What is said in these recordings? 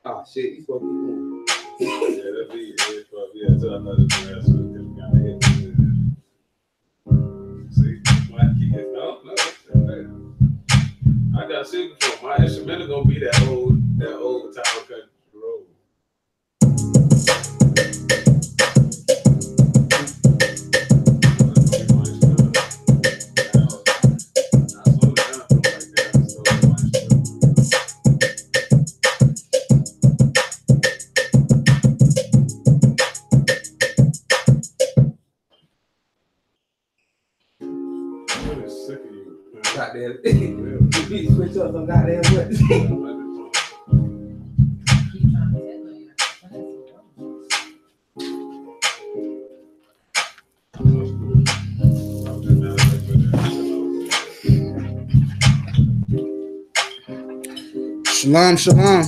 Oh shit, he's supposed to be moving. Yeah, that's me. Yeah, so I thought it was last week because we got to hit. See, my kids. No. I got shit before. My instrumental gonna be that old Tower Country Road. Goddamn. You switch up some goddamn what? Shalom, shalom.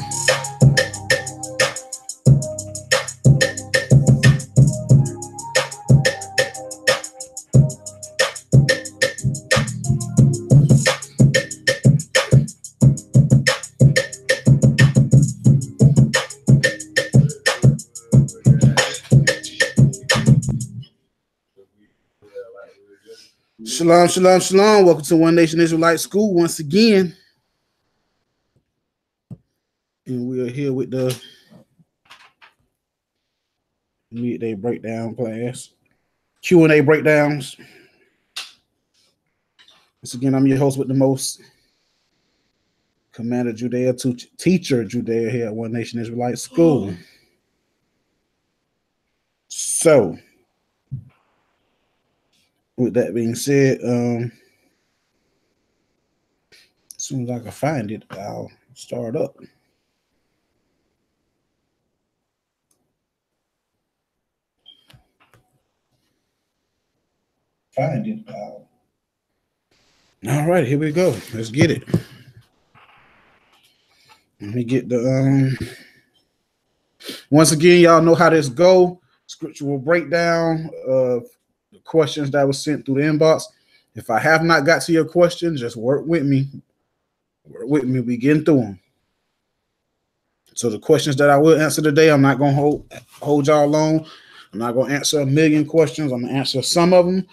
Shalom, shalom, shalom. Welcome to One Nation Israelite School once again. And we are here with the midday breakdown class. Q&A breakdowns. Once again, I'm your host with the most, Commander Judea, teacher Judea here at One Nation Israelite School. So, with that being said, as soon as I can find it, I'll start up. Find it. All right, here we go. Let's get it. Let me get the once again, y'all know how this go. Scriptural breakdown of the questions that was sent through the inbox. If I have not got to your question, just work with me. Work with me. We getting through them. So the questions that I will answer today, I'm not gonna hold y'all long. I'm not gonna answer a million questions. I'm gonna answer some of them,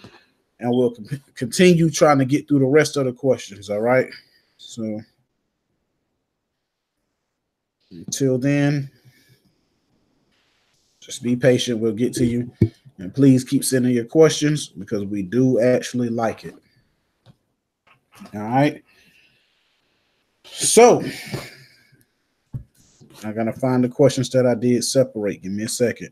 and we'll continue trying to get through the rest of the questions. All right. So until then, just be patient. We'll get to you. And please keep sending your questions because we do actually like it. All right. So I'm going to find the questions that I did separate. Give me a second.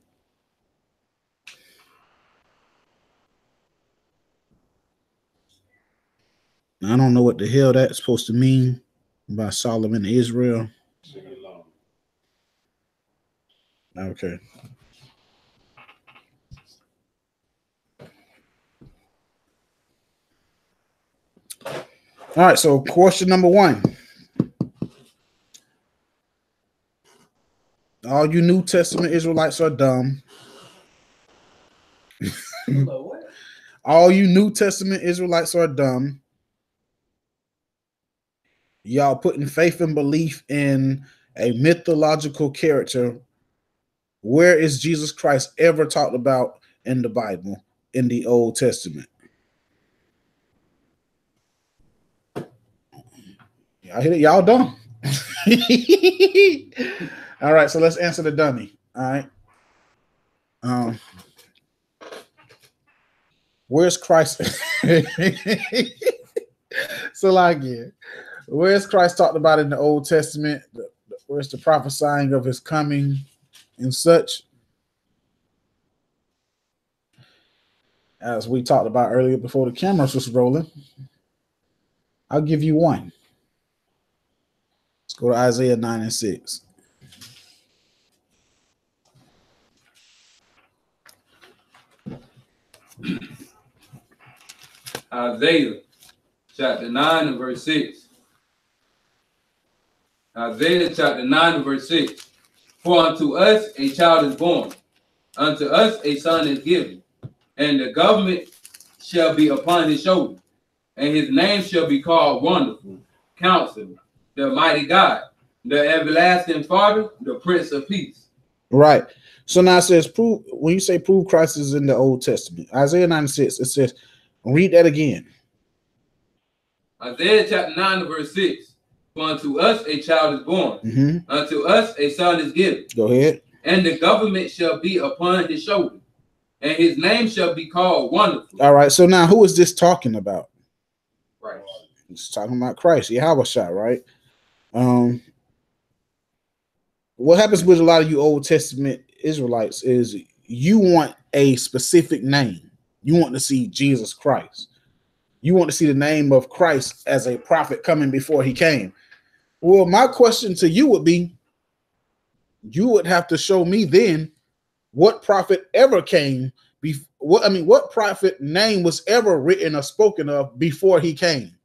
I don't know what the hell that's supposed to mean by Solomon Israel. Okay. All right, so question number one. All you New Testament Israelites are dumb. All you New Testament Israelites are dumb. Y'all putting faith and belief in a mythological character. Where is Jesus Christ ever talked about in the Bible, in the Old Testament? Y'all hit it, y'all dumb. All right, so let's answer the dummy. All right. Where's Christ? So like, yeah, where's Christ talked about in the Old Testament? Where's the prophesying of his coming and such? As we talked about earlier before the cameras was rolling, I'll give you one. Let's go to Isaiah 9 and 6. Isaiah chapter 9 and verse 6. Isaiah chapter 9 and verse 6. For unto us a child is born, unto us a son is given, and the government shall be upon his shoulder, and his name shall be called Wonderful, Counselor, the Mighty God, the Everlasting Father, the Prince of Peace. Right. So now it says, prove, when you say prove Christ is in the Old Testament, Isaiah 9 and 6, it says, read that again. Isaiah chapter 9 and verse 6. For unto us a child is born, unto us a son is given. Go ahead. And the government shall be upon his shoulder, and his name shall be called Wonderful. All right. So now who is this talking about? Right. It's talking about Christ, Yahweh Shah, right? What happens with a lot of you Old Testament Israelites is you want a specific name. You want to see Jesus Christ. You want to see the name of Christ as a prophet coming before he came. Well, my question to you would be, you would have to show me then what prophet ever came. What prophet name was ever written or spoken of before he came?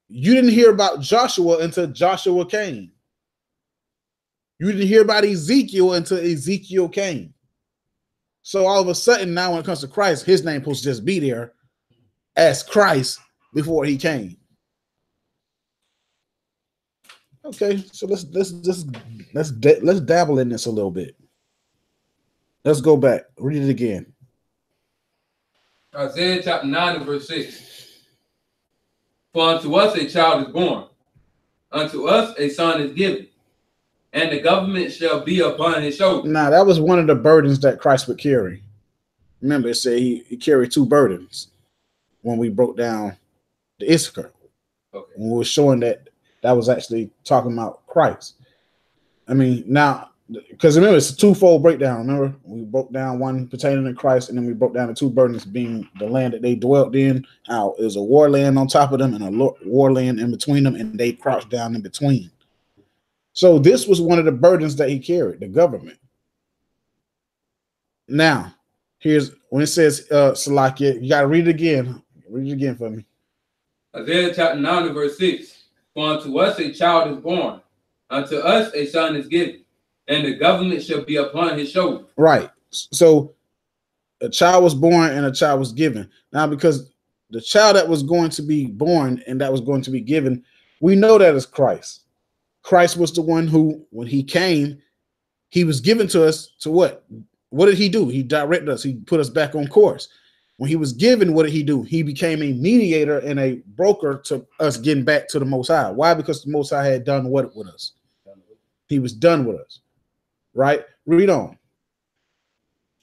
You didn't hear about Joshua until Joshua came. You didn't hear about Ezekiel until Ezekiel came. So all of a sudden now when it comes to Christ, his name supposed to just be there as Christ before he came. Okay, so let's dabble in this a little bit. Let's go back. Read it again. Isaiah chapter 9 and verse 6. For unto us a child is born, unto us a son is given, and the government shall be upon his shoulder. Now, that was one of the burdens that Christ would carry. Remember, it said he carried two burdens when we broke down the Issachar. Okay. When we were showing that was actually talking about Christ. I mean, now, because remember, it's a twofold breakdown. Remember, we broke down one pertaining to Christ, and then we broke down the two burdens being the land that they dwelt in, how it was a war land on top of them and a war land in between them, and they crouched down in between. So this was one of the burdens that he carried, the government. Now, here's when it says, Salakia, you got to read it again. Read it again for me. Isaiah chapter 9 and verse 6. For unto us a child is born, unto us a son is given, and the government shall be upon his shoulder. Right. So a child was born and a child was given. Now, because the child that was going to be born and that was going to be given, we know that is Christ. Christ was the one who, when he came, he was given to us to what? What did he do? He directed us. He put us back on course. When he was given, what did he do? He became a mediator and a broker to us getting back to the Most High. Why? Because the Most High had done what with us? He was done with us. Right? Read on.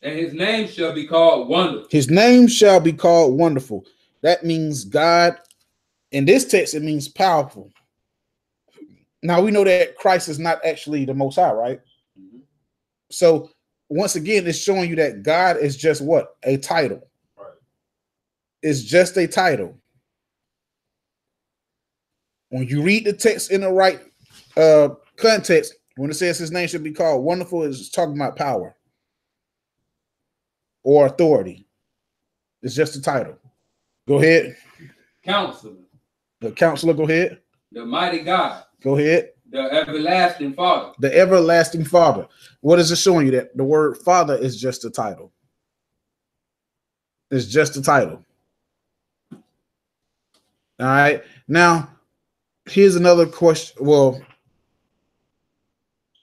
And his name shall be called Wonderful. His name shall be called Wonderful. That means God. In this text, it means powerful. Now, we know that Christ is not actually the Most High, right? Mm-hmm. So, once again, it's showing you that God is just what? A title. Right. It's just a title. When you read the text in the right context, when it says his name should be called Wonderful, it's talking about power or authority. It's just a title. Go ahead. Counselor. The Counselor, go ahead. The Mighty God. Go ahead. The everlasting Father. The everlasting Father. What is it showing you? That the word Father is just a title. It's just a title. All right. Now, here's another question. Well,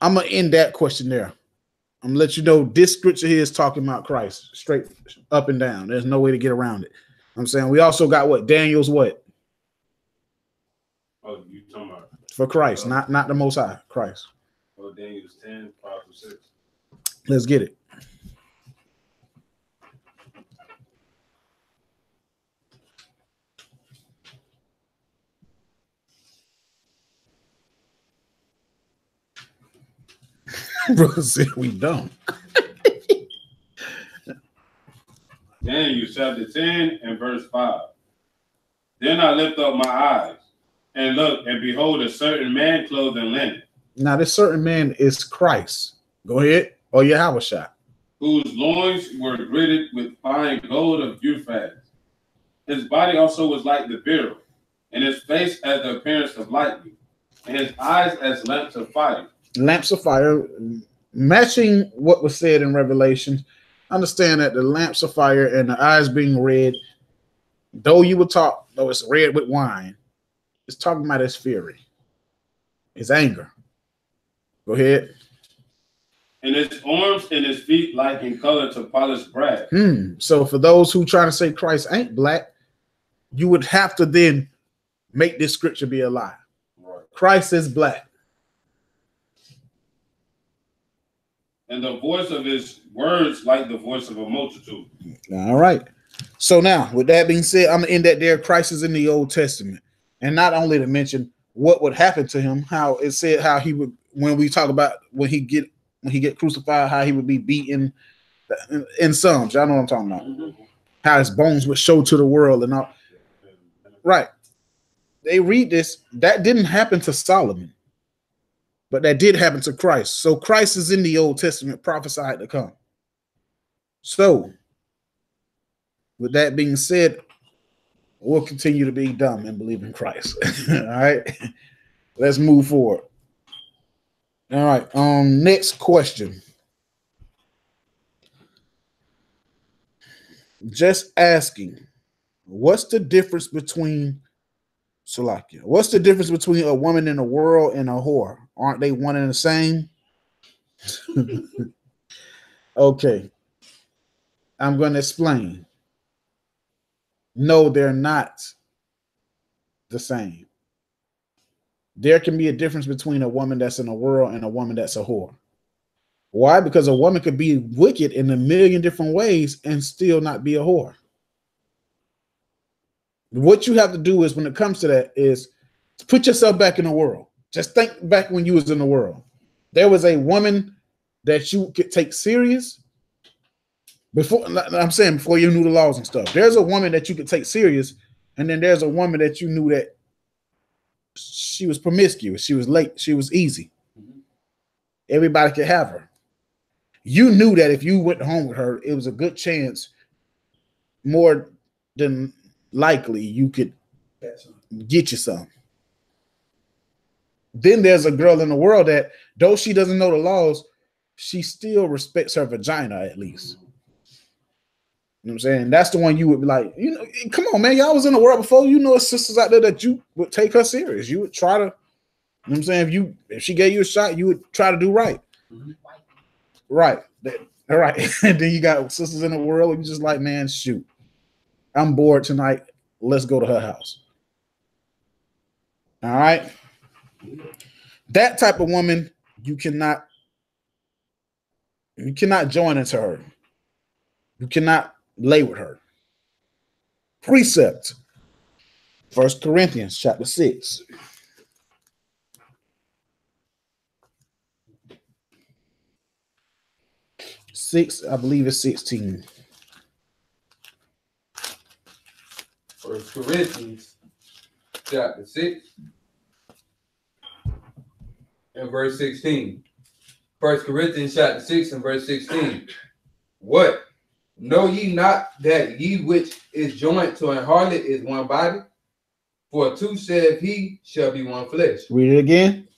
I'm going to end that question there. I'm going to let you know this scripture here is talking about Christ straight up and down. There's no way to get around it. I'm saying we also got what? Daniel's what? Oh, you talking about? For Christ, not the Most High, Christ. Oh, Daniel's 10, 5-6. Let's get it. Brother said we don't. Daniel chapter 10 and verse 5. Then I lift up my eyes and look, and behold, a certain man clothed in linen. Now, this certain man is Christ. Go ahead. Or Yahushua. Whose loins were girded with fine gold of Euphrates. His body also was like the beryl, and his face as the appearance of lightning, and his eyes as lamps of fire. Lamps of fire, matching what was said in Revelation. Understand that the lamps of fire and the eyes being red, though it's red with wine, it's talking about his fury, his anger. Go ahead. And his arms and his feet like in color to polished brass. So for those who try to say Christ ain't black, you would have to then make this scripture be a lie. Right. Christ is black. And the voice of his words like the voice of a multitude. All right. So now, with that being said, I'm going to end that there. Christ is in the Old Testament. And not only to mention what would happen to him, how it said how he would, when we talk about when he get crucified, how he would be beaten in Psalms. Y'all know what I'm talking about. Mm-hmm. How his bones would show to the world and all. Right. They read this. That didn't happen to Solomon. But that did happen to Christ. So Christ is in the Old Testament, prophesied to come. So, with that being said, we'll continue to be dumb and believe in Christ. All right. Let's move forward. All right. Next question. Just asking, what's the difference between Salakia? What's the difference between a woman in the world and a whore? Aren't they one and the same? Okay. I'm going to explain. No, they're not the same. There can be a difference between a woman that's in the world and a woman that's a whore. Why? Because a woman could be wicked in a million different ways and still not be a whore. What you have to do is, when it comes to that, is put yourself back in the world. Just think back when you was in the world. There was a woman that you could take serious before. I'm saying before you knew the laws and stuff. There's a woman that you could take serious, and then there's a woman that you knew that she was promiscuous. She was late. She was easy. Everybody could have her. You knew that if you went home with her, it was a good chance, more than likely, you could get you some. Then there's a girl in the world that, though she doesn't know the laws, she still respects her vagina at least. You know what I'm saying? That's the one you would be like, you know, come on, man. Y'all was in the world before. You know, sisters out there that you would take her serious. You would try to, you know what I'm saying? If she gave you a shot, you would try to do right. Mm-hmm. Right. All right. And then you got sisters in the world, and you're just like, man, shoot. I'm bored tonight. Let's go to her house. All right. That type of woman, you cannot join into her. You cannot lay with her. Precept. 1 Corinthians chapter 6. I believe it's 16. 1 Corinthians chapter 6 and verse 16. 1 Corinthians chapter 6 and verse 16. What? Know ye not that ye which is joined to an harlot is one body? For two said he shall be one flesh. Read it again.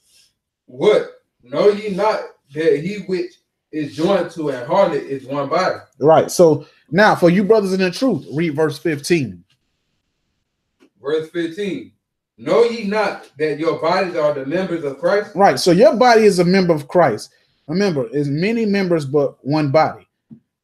What? Know ye not that he which is joined to an harlot is one body? Right. So now for you brothers in the truth, read verse 15. Verse 15. Know ye not that your bodies are the members of Christ? Right. So your body is a member of Christ. Remember, it's many members, but one body.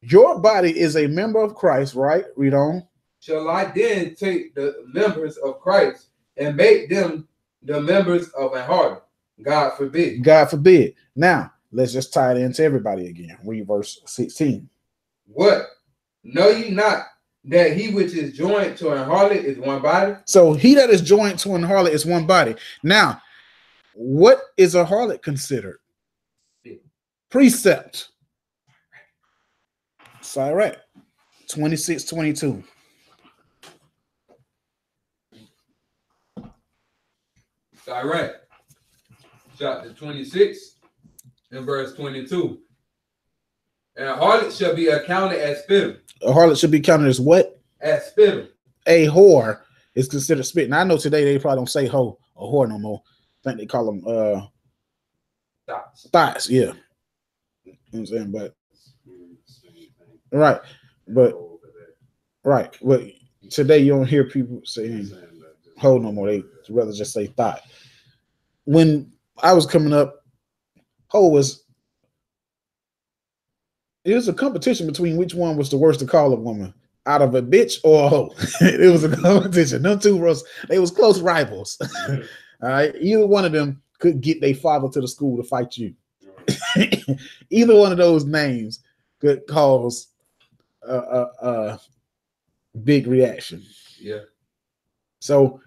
Your body is a member of Christ, right? Read on. Shall I then take the members of Christ and make them the members of a harlot? God forbid. God forbid. Now, let's just tie it into everybody again. Read verse 16. What? Know ye not that he which is joined to an harlot is one body? So he that is joined to an harlot is one body. Now, what is a harlot considered? Precept. Sirach 26:22. Sirach chapter 26 and verse 22. And a harlot shall be accounted as spittle. A harlot should be counted as what? As spittle. A whore is considered spit. Now I know today they probably don't say hoe or whore no more. I think they call them thoughts. Yeah. You know what I'm saying? But right. But today you don't hear people saying hoe no more. They rather just say thought. When I was coming up, hoe was a competition between which one was the worst to call a woman, out of a bitch or a hoe. It was a competition. Them two they was close rivals. All right. Either one of them could get their father to the school to fight you. Either one of those names could cause a big reaction. Yeah. So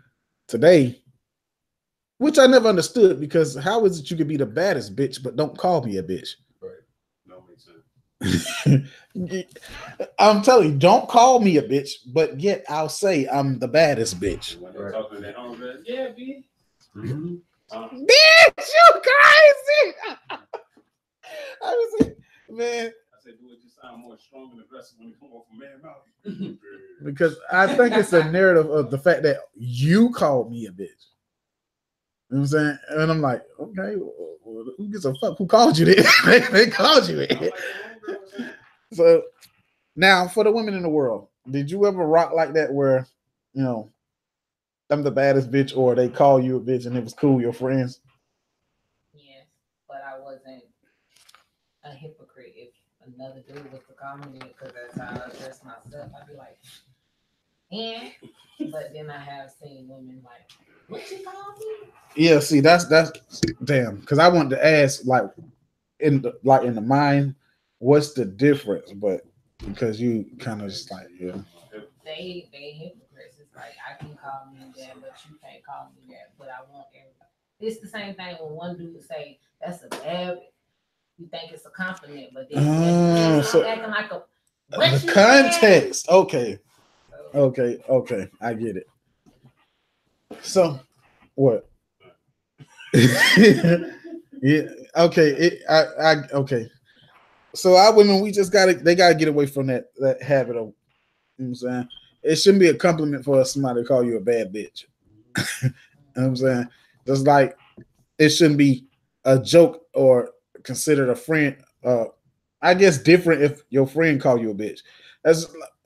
today, which I never understood, because how is it you could be the baddest bitch but don't call me a bitch? I'm telling you, don't call me a bitch, but yet I'll say I'm the baddest bitch. When they're talking to their homegirl, yeah, bitch. Mm-hmm. Bitch, you crazy! I was like, man. I said, do it just sound more strong and aggressive when it come off a man's mouth. Because I think it's a narrative of the fact that you called me a bitch. You know what I'm saying? And I'm like, okay, well, who gives a fuck who called you that? They called you it. So now for the women in the world, did you ever rock like that where, you know, I'm the baddest bitch, or they call you a bitch and it was cool, your friends? Yes, but I wasn't a hypocrite. If another dude was to call me that, because that's how I dress myself, I'd be like, but then I have seen women like, what you call me? Yeah, see, that's damn. Because I wanted to ask, like in the mind, what's the difference? But because you kind of just like, yeah, they hypocrites. It's like, I can call me that, but you can't call me that. But I want everybody. It's the same thing when one dude say that's a bad. You think it's a compliment, but then so acting like a the context. Said? Okay, I get it. So what? Yeah. Okay. Okay. So our women, they gotta get away from that habit of, you know what I'm saying? It shouldn't be a compliment for somebody to call you a bad bitch. You know what I'm saying? Just like it shouldn't be a joke or considered a friend. I guess different if your friend call you a bitch.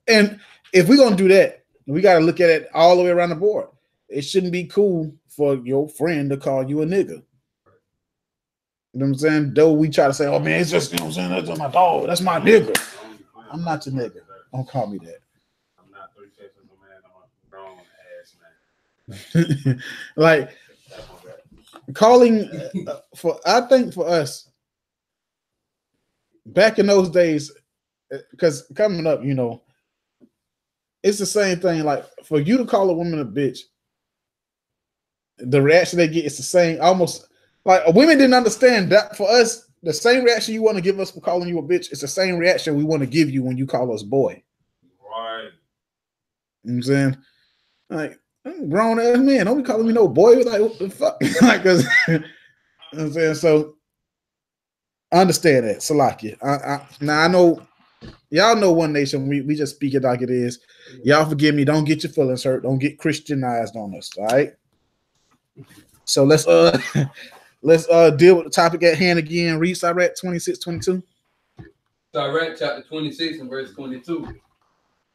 And if we're gonna do that, we gotta look at it all the way around the board. It shouldn't be cool for your friend to call you a nigga. You know what I'm saying? Though we try to say, oh man, it's just, you know what I'm saying, that's my dog, that's my nigga. I'm not your nigga. Don't call me that. I'm not 3 faces of a man, I'm a grown ass man. Like calling I think for us back in those days, because coming up, you know, it's the same thing. Like for you to call a woman a bitch, the reaction they get is the same. Almost like women didn't understand that. For us, the same reaction you want to give us for calling you a bitch, it's the same reaction we want to give you when you call us boy. Right. You know what I'm saying? Like, I'm a grown ass man. Don't be calling me no boy. Like, what the fuck? Like, cause you know what I'm saying? So I understand that. Salakia. Now I know y'all know One Nation. We just speak it like it is. Y'all forgive me. Don't get your feelings hurt. Don't get Christianized on us. All right. So let's let's deal with the topic at hand again. Read Sirach 26:22. Sirach chapter 26 and verse 22.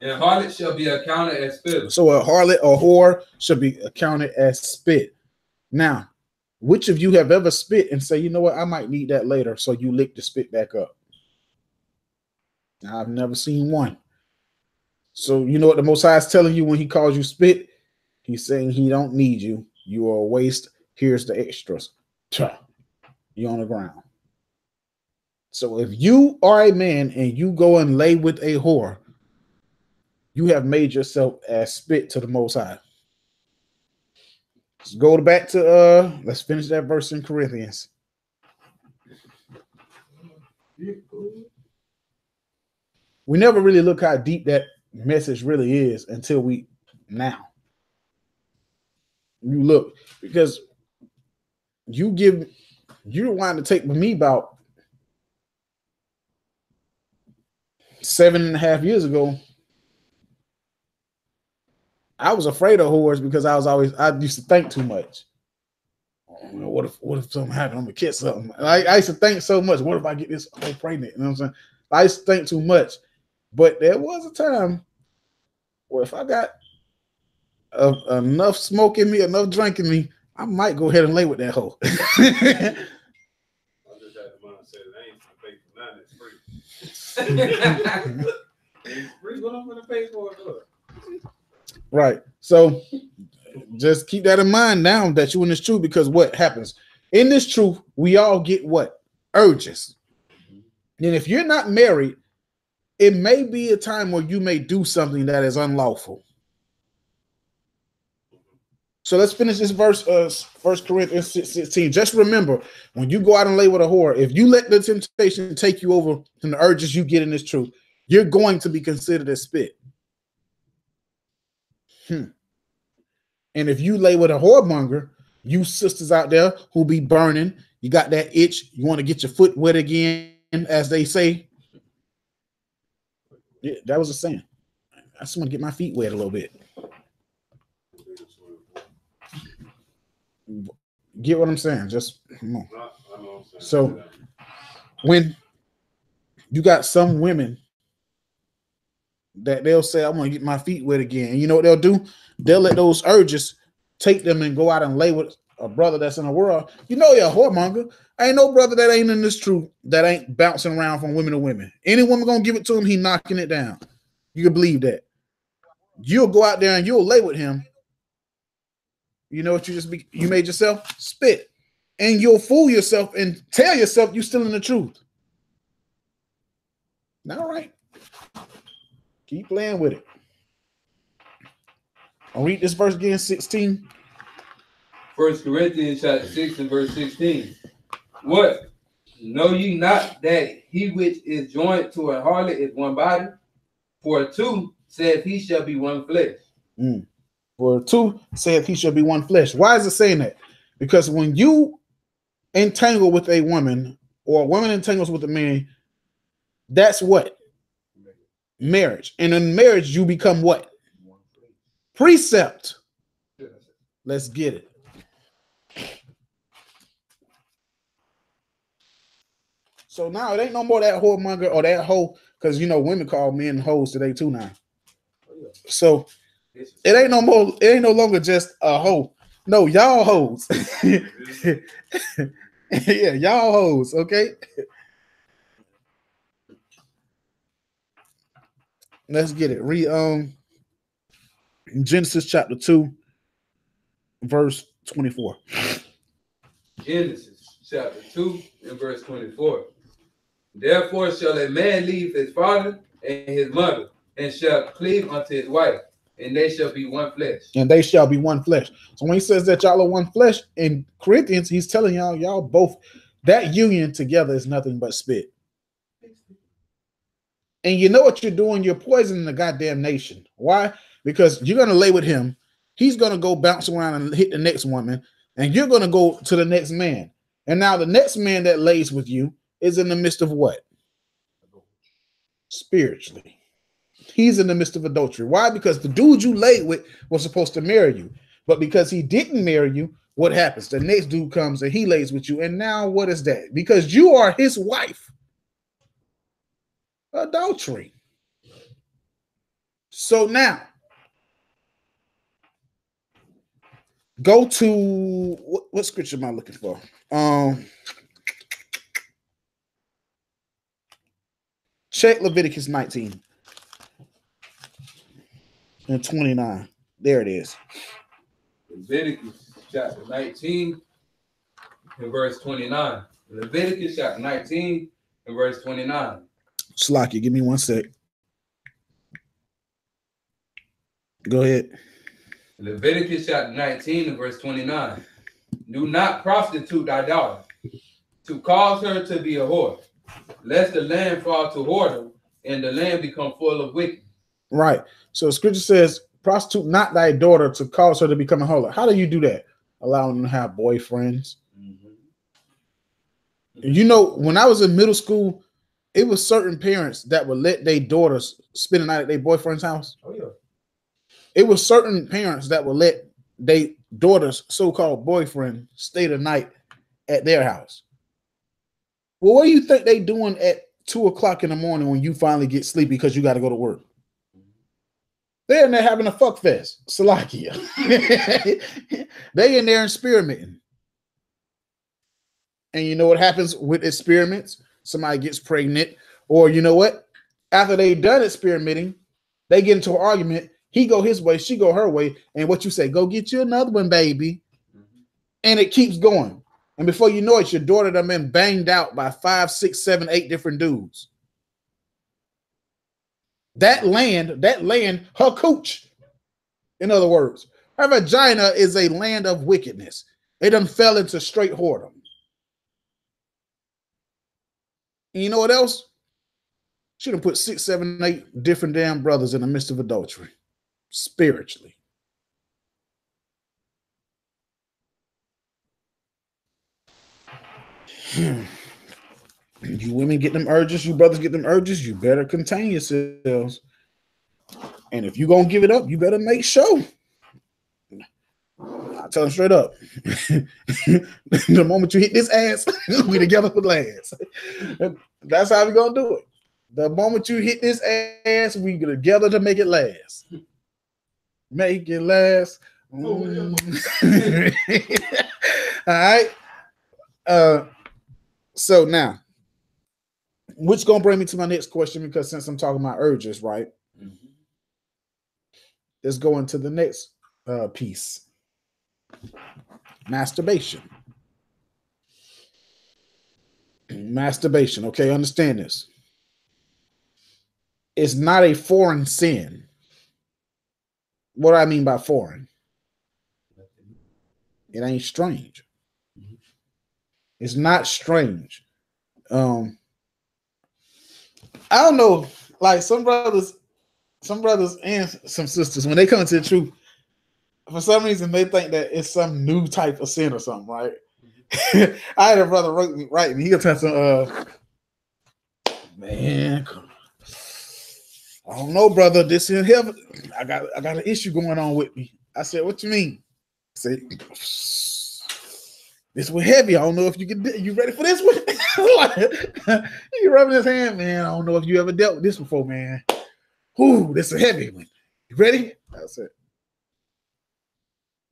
And harlot shall be accounted as spit. So a harlot or whore should be accounted as spit. Now, which of you have ever spit and say, you know what, I might need that later, so you lick the spit back up? I've never seen one. So you know what the Most High is telling you when he calls you spit? He's saying he don't need you. You are a waste. Here's the extras. You're on the ground. So if you are a man and you go and lay with a whore, you have made yourself as spit to the Most High. Let's go back to let's finish that verse in Corinthians. We never really look how deep that message really is until we now. You look, because you're wanting to take with me about 7.5 years ago. I was afraid of whores because I used to think too much. What if something happened? I'm gonna catch something. I used to think so much. What if I get this whole pregnant? You know what I'm saying? I used to think too much. But there was a time where if I got enough smoke in me, enough drink in me, I might go ahead and lay with that hoe. I just had the mindset that I ain't gonna pay for nothing. It's free. It's free. What I'm gonna pay for it for? Right. So just keep that in mind now that you're in this truth, because what happens in this truth, we all get what? Urges. And if you're not married, it may be a time where you may do something that is unlawful. So let's finish this verse, 1 Corinthians 16. Just remember, when you go out and lay with a whore, if you let the temptation take you over from the urges you get in this truth, you're going to be considered as spit. And if you lay with a whoremonger, you sisters out there who be burning, you got that itch, you want to get your foot wet again, as they say. Yeah, that was a saying. I just want to get my feet wet a little bit. Get what I'm saying? Just come on. So when you got some women that they'll say, I want to get my feet wet again. And you know what they'll do? They'll let those urges take them and go out and lay with a brother that's in the world. You know you're a whoremonger. Ain't no brother that ain't in this truth that ain't bouncing around from women to women. Any woman gonna give it to him, he knocking it down. You can believe that. You'll go out there and you'll lay with him. You know what you made yourself? Spit. And you'll fool yourself and tell yourself you're still in the truth. All right. Keep playing with it. I'll read this verse again, 16. 1 Corinthians chapter 6 and verse 16. What? Know ye not that he which is joined to a harlot is one body? For two saith he shall be one flesh. For two saith he shall be one flesh. Why is it saying that? Because when you entangle with a woman, or a woman entangles with a man, that's what? Marriage. And in marriage, you become what? Precept. Let's get it. So now it ain't no more that whoremonger or that hoe, because you know women call men hoes today too now. So it ain't no more, it ain't no longer just a hoe. No, y'all hoes. Yeah, y'all hoes, okay? Let's get it. Read Genesis chapter 2, verse 24. Genesis chapter 2 and verse 24. Therefore shall a man leave his father and his mother, and shall cleave unto his wife, and they shall be one flesh. And they shall be one flesh. So when he says that y'all are one flesh in Corinthians, he's telling y'all both, that union together is nothing but spit. And you know what you're doing? You're poisoning the goddamn nation. Why? Because you're going to lay with him. He's going to go bounce around and hit the next woman. And you're going to go to the next man. And now the next man that lays with you is in the midst of what? Spiritually. He's in the midst of adultery. Why? Because the dude you laid with was supposed to marry you. But because he didn't marry you, what happens? The next dude comes and he lays with you. And now what is that? Because you are his wife. Adultery. So now, go to what scripture am I looking for? Check Leviticus 19 and 29. There it is. Leviticus chapter 19 and verse 29. Leviticus chapter 19 and verse 29. Slacky, give me 1 sec. Go ahead. Leviticus chapter 19 and verse 29. Do not prostitute thy daughter, to cause her to be a whore, lest the land fall to whoredom and the land become full of wickedness. Right. So scripture says, prostitute not thy daughter to cause her to become a harlot. How do you do that? Allowing them to have boyfriends. Mm-hmm. You know, when I was in middle school, it was certain parents that would let their daughters spend the night at their boyfriend's house. Oh, yeah. It was certain parents that would let their daughter's so-called boyfriend stay the night at their house. Well, what do you think they doing at 2 o'clock in the morning when you finally get sleepy because you got to go to work? They're in there having a fuck fest. Salakia. They in there experimenting. And you know what happens with experiments? Somebody gets pregnant, or you know what? After they done experimenting, they get into an argument. He go his way, she go her way, and what you say? Go get you another one, baby. Mm-hmm. And it keeps going. And before you know it, your daughter done been banged out by 5, 6, 7, 8 different dudes. That land, her cooch. In other words, her vagina is a land of wickedness. It done fell into straight whoredom. And you know what else? She done put 6, 7, 8 different damn brothers in the midst of adultery. Spiritually. You women get them urges, you brothers get them urges, you better contain yourselves. And if you're going to give it up, you better make sure. I'll tell them straight up. The moment you hit this ass, we together for last. That's how we're going to do it. The moment you hit this ass, we get together to make it last. Make it last. All right. So now, which gonna bring me to my next question, because since I'm talking about urges, right? Mm-hmm. Let's go into the next piece. Masturbation. Masturbation. Okay, understand this. It's not a foreign sin. What do I mean by foreign? It ain't strange. Mm-hmm. It's not strange. I don't know, like some brothers and some sisters, when they come into the truth, for some reason they think that it's some new type of sin or something, right? Mm-hmm. I had a brother write me. He'll tell some man, I don't know, brother. This in heaven. I got an issue going on with me. I said, what you mean? I said, this was heavy. I don't know if you ready for this one? You rubbing his hand, man. I don't know if you ever dealt with this before, man. Ooh, this is a heavy one. You ready? I said,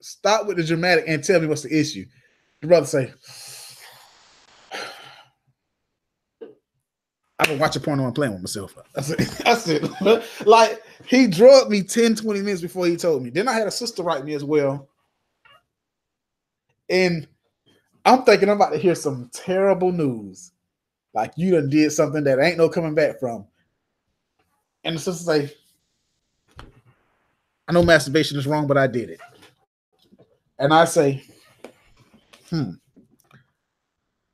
stop with the dramatic and tell me what's the issue. The brother say, I've been watching porno and playing with myself. I said, like, he drugged me 10, 20 minutes before he told me. Then I had a sister write me as well. And I'm thinking I'm about to hear some terrible news. Like, you done did something that ain't no coming back from. And the sister say, I know masturbation is wrong, but I did it. And I say,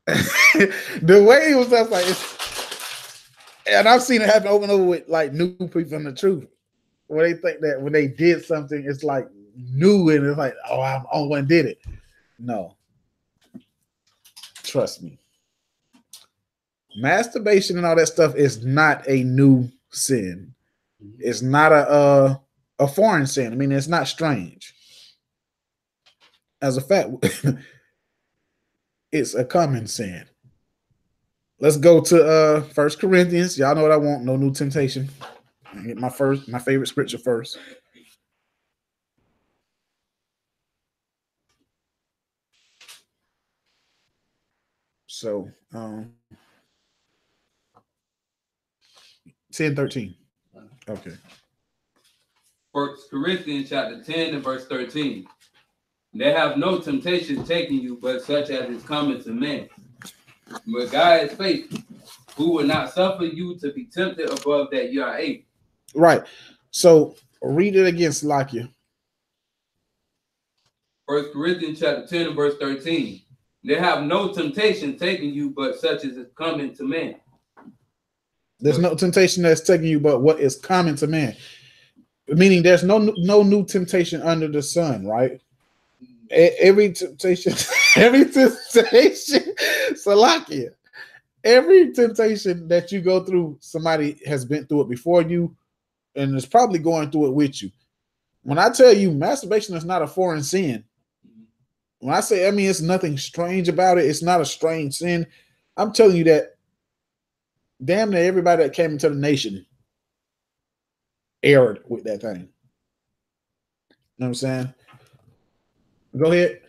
The way he was just like, and I've seen it happen over and over with like new people in the truth, where they think that when they did something, it's like new and it's like, oh, I'm the only one did it. No. Trust me. Masturbation and all that stuff is not a new sin. It's not a foreign sin. I mean, it's not strange. as a fact, it's a common sin. Let's go to 1 Corinthians. Y'all know what I want. No new temptation. Get my favorite scripture first. So 10:13. Okay. 1 Corinthians chapter 10 and verse 13. They have no temptation taking you, but such as is common to man. But God is faithful, who will not suffer you to be tempted above that you are able. Right. So read it again, Salakia. 1 Corinthians chapter 10 and verse 13. They have no temptation taking you, but such as is common to man. There's no temptation that's taking you, but what is common to man. Meaning there's no new temptation under the sun, right? Every temptation, Salakia, every temptation that you go through, somebody has been through it before you and is probably going through it with you. When I tell you masturbation is not a foreign sin, when I say, I mean, it's nothing strange about it. It's not a strange sin. I'm telling you that damn near everybody that came into the nation erred with that thing. You know what I'm saying? Go ahead.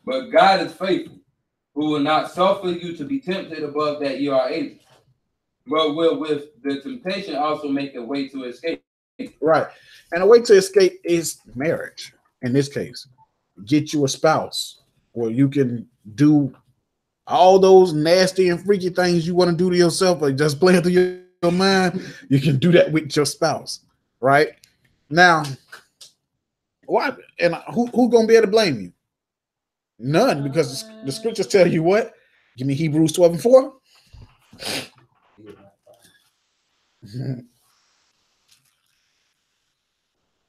But God is faithful, who will not suffer you to be tempted above that you are able, but will with the temptation also make a way to escape. Right. And a way to escape is marriage. In this case, get you a spouse where you can do all those nasty and freaky things you want to do to yourself, like just playing through your mind. You can do that with your spouse, right? Now, why? And who gonna be able to blame you? None, because the scriptures tell you what. Give me Hebrews 12 and 4.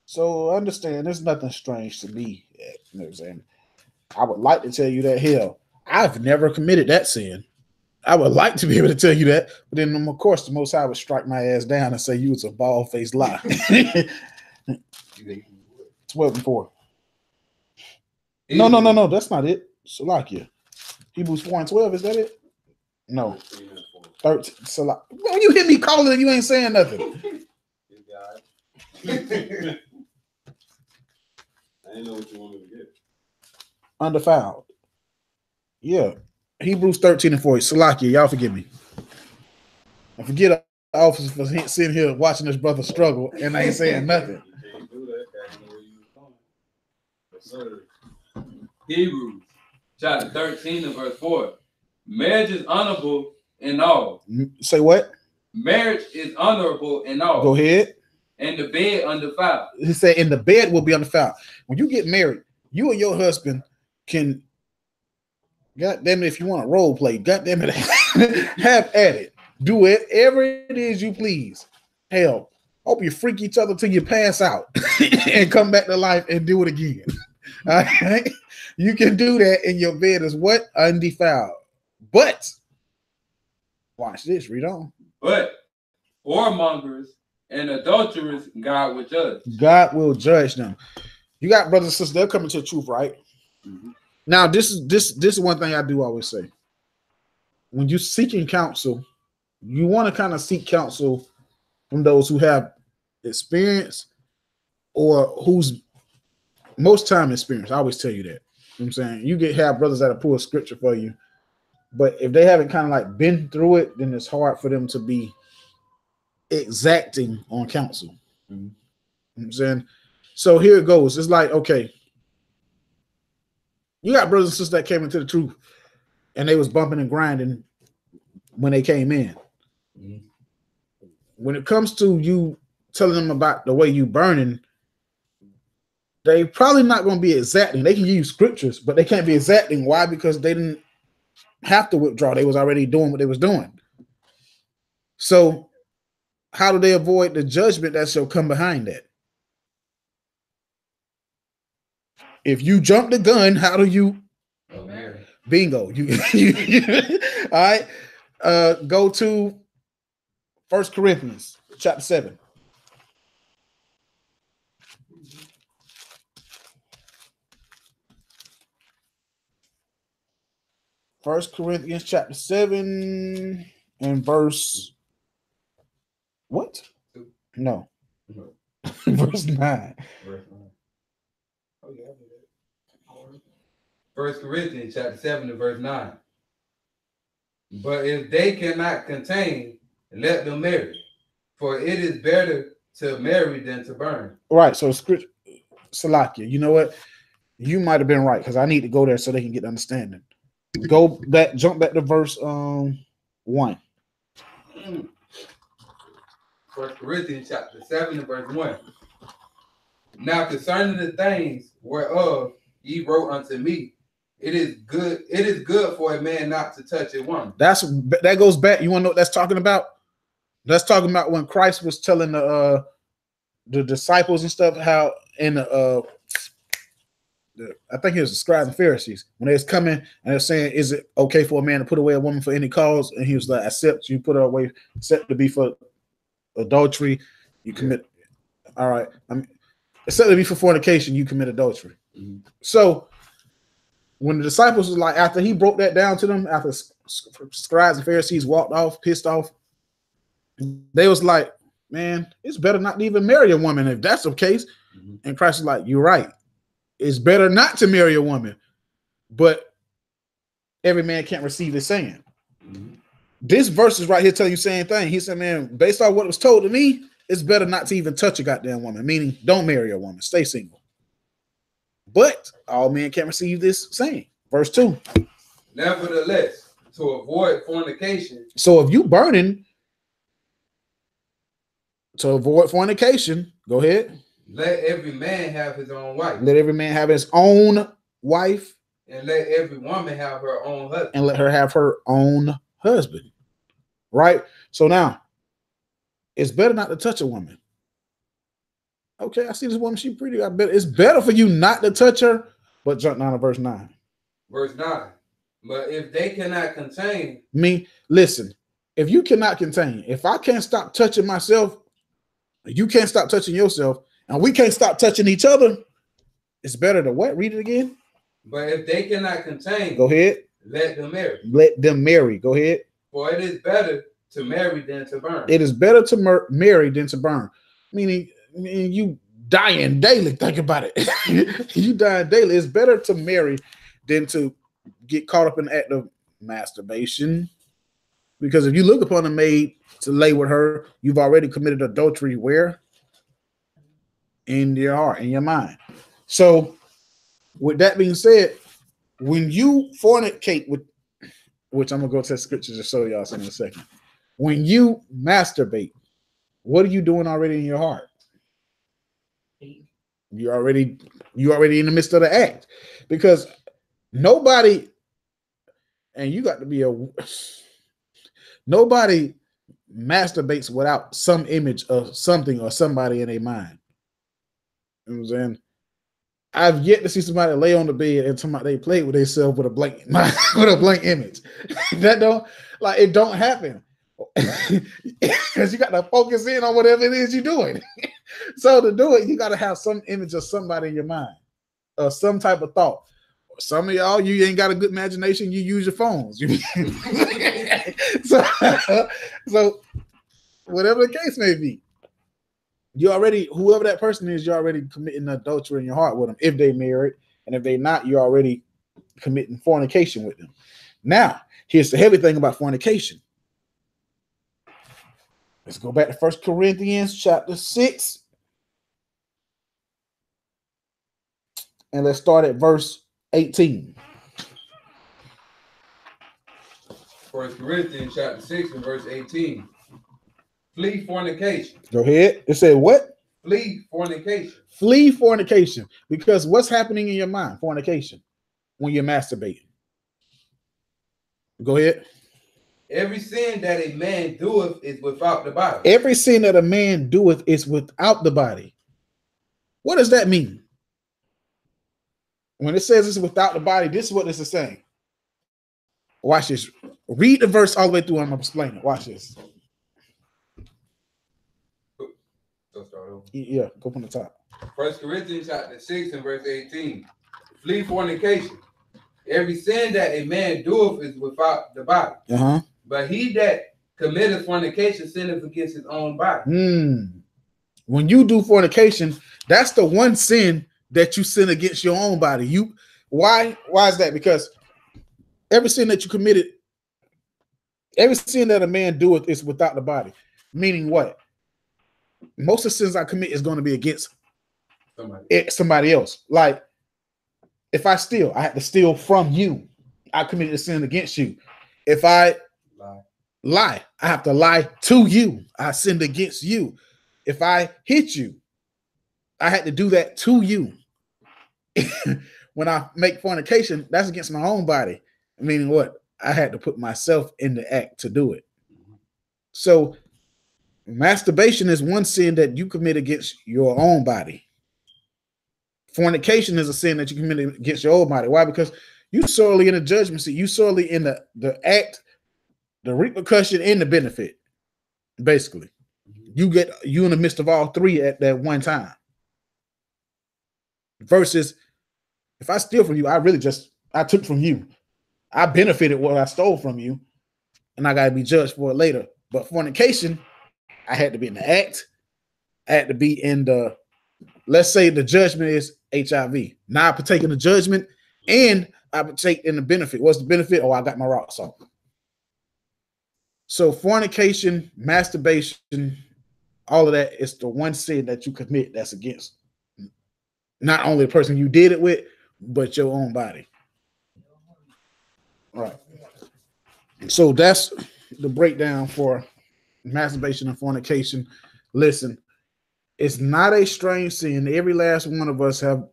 So understand, there's nothing strange to me. You know what I'm saying? I would like to tell you that, hell, I've never committed that sin. I would like to be able to tell you that, but then of course the Most High would strike my ass down and say you was a bald-faced lie. 12 and 4. No, that's not it. Salakia. Hebrews 4 and 12, is that it? No. 13. Salakia. When you hit me calling and you ain't saying nothing. I didn't know what you wanted to get. Undefiled. Yeah. Hebrews 13 and 4. Salakia, y'all forgive me. I forget the officer for sitting here watching this brother struggle and I ain't saying nothing. You can't do that. I didn't know where you were going. Yes, sir. Hebrews chapter 13 and verse 4. Marriage is honorable in all. Say what? Marriage is honorable in all. Go ahead. And the bed undefiled. He said, "In the bed will be undefiled." When you get married, you and your husband can, God damn it, if you want to role play, God damn it, have at it. Do whatever it is you please. Hell, hope you freak each other till you pass out and come back to life and do it again. All right? You can do that in your bed as what? Undefiled. But watch this, read on. But whoremongers and adulterers, God will judge. God will judge them. You got brothers and sisters, they're coming to the truth, right? Mm-hmm. Now, this is one thing I do always say. When you're seeking counsel, you want to kind of seek counsel from those who have experience or who's most time experience. I always tell you that. You know what I'm saying? You have brothers that'll pull a scripture for you, but if they haven't kind of like been through it, then it's hard for them to be exacting on counsel. Mm-hmm. You know what I'm saying? So here it goes. It's like, okay, you got brothers and sisters that came into the truth and they was bumping and grinding when they came in. Mm-hmm. When it comes to you telling them about the way you burning, they probably not going to be exacting. They can use scriptures, but they can't be exacting. Why? Because they didn't have to withdraw. They was already doing what they was doing. So how do they avoid the judgment that shall come behind that? If you jump the gun, how do you? Bingo. You all right. Go to 1 Corinthians chapter 7. 1 Corinthians chapter 7 and verse what? No. Verse 9. Verse 9. Oh, yeah, 1 Corinthians chapter 7 and verse 9. But if they cannot contain, let them marry. For it is better to marry than to burn. Right. So scripture, Salakia, you know what? You might have been right because I need to go there so they can get understanding. Go back, jump back to verse 1. 1 Corinthians chapter 7 and verse 1. Now concerning the things whereof ye wrote unto me, it is good for a man not to touch a woman. That goes back. You want to know what that's talking about? That's talking about when Christ was telling the disciples and stuff how in I think it was the scribes and Pharisees when they was coming and they're saying, is it okay for a man to put away a woman for any cause? And he was like, except you put her away, except to be for adultery, you commit. All right, except to be for fornication, you commit adultery. Mm-hmm. So when the disciples was like, after he broke that down to them, after scribes and Pharisees walked off, pissed off, they was like, man, it's better not to even marry a woman if that's the case. Mm-hmm. And Christ is like, you're right. It's better not to marry a woman, but every man can't receive his saying. Mm-hmm. This verse is right here telling you the same thing. He said, man, based on what was told to me, it's better not to even touch a goddamn woman, meaning don't marry a woman, stay single. But all men can't receive this saying. Verse 2. Nevertheless, to avoid fornication. So if you burning to avoid fornication, go ahead. Let every man have his own wife. Let every man have his own wife. And let every woman have her own husband. And let her have her own husband. Right? So now, it's better not to touch a woman. Okay, I see this woman, she pretty. I bet it's better for you not to touch her, but jump down to verse 9. Verse 9. But if they cannot contain. Listen, if you cannot contain, if I can't stop touching myself, you can't stop touching yourself, and we can't stop touching each other, it's better to what? Read it again. But if they cannot contain, go ahead. Let them marry. Let them marry. Go ahead. For it is better to marry than to burn. It is better to marry than to burn. Meaning you dying daily. Think about it. You dying daily. It's better to marry than to get caught up in the act of masturbation. Because if you look upon a maid to lay with her, you've already committed adultery where? In your heart, in your mind. So with that being said, when you fornicate with, which I'm gonna go to the scriptures to show y'all something in a second. When you masturbate, what are you doing already in your heart? You're already in the midst of the act, because nobody, and you got to be nobody masturbates without some image of something or somebody in their mind. You know what I'm saying? I've yet to see somebody lay on the bed and somebody they play with themselves with a blank mind, with a blank image. That it don't happen. Because you got to focus in on whatever it is you're doing. So to do it, you got to have some image of somebody in your mind, or some type of thought. Some of y'all, you ain't got a good imagination. You use your phones. So whatever the case may be, you already, whoever that person is, you're already committing adultery in your heart with them. If they married, and if they not, you're already committing fornication with them. Now, here's the heavy thing about fornication. Let's go back to 1 Corinthians chapter 6. And let's start at verse 18. 1 Corinthians chapter 6 and verse 18. Flee fornication. Go ahead. It said what? Flee fornication. Flee fornication. Because what's happening in your mind? Fornication. When you're masturbating. Go ahead. Every sin that a man doeth is without the body. Every sin that a man doeth is without the body. What does that mean? When it says it's without the body, this is what this is saying. Watch this. Read the verse all the way through. I'm going to explain it. Watch this. Yeah, go from the top. 1 Corinthians chapter 6 and verse 18. Flee fornication. every sin that a man doeth is without the body. But he that committeth fornication sinneth against his own body. When you do fornication, that's the one sin that you sin against your own body. Why is that? Because every sin that you committed, every sin that a man doeth is without the body. Meaning what? Most of the sins I commit is going to be against somebody else. Like, if I steal, I have to steal from you. I committed a sin against you. If I lie, I have to lie to you. I sinned against you. If I hit you, I had to do that to you. When I make fornication, that's against my own body. Meaning what? I had to put myself in the act to do it. So masturbation is one sin that you commit against your own body. Fornication is a sin that you commit against your own body. Why? Because you solely in the judgment seat. You solely in the act, the repercussion, and the benefit. Basically, you in the midst of all three at that one time. Versus, if I steal from you, I took from you. I benefited what I stole from you, and I got to be judged for it later. But fornication, I had to be in the act. I had to be in the, let's say the judgment is HIV. Now I partake in the judgment and I partake in the benefit. What's the benefit? Oh, I got my rocks off. So fornication, masturbation, all of that is the one sin that you commit that's against not only the person you did it with, but your own body. All right. So that's the breakdown for masturbation and fornication. Listen, it's not a strange sin. Every last one of us have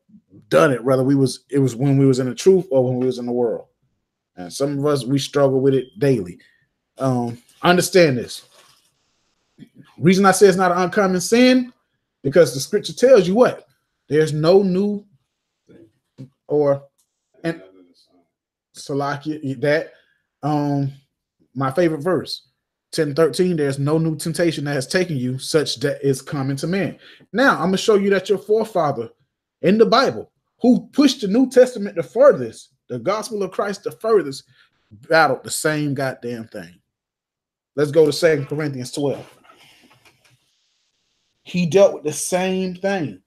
done it, whether it was when we was in the truth or when we was in the world. And some of us, we struggle with it daily. Understand this. Reason I say it's not an uncommon sin, because the scripture tells you what? There's no new or and Salakia, that my favorite verse. 10:13, there's no new temptation that has taken you such that is common to man. Now, I'm going to show you that your forefather in the Bible, who pushed the New Testament the furthest, the gospel of Christ the furthest, battled the same goddamn thing. Let's go to 2 Corinthians 12. He dealt with the same thing.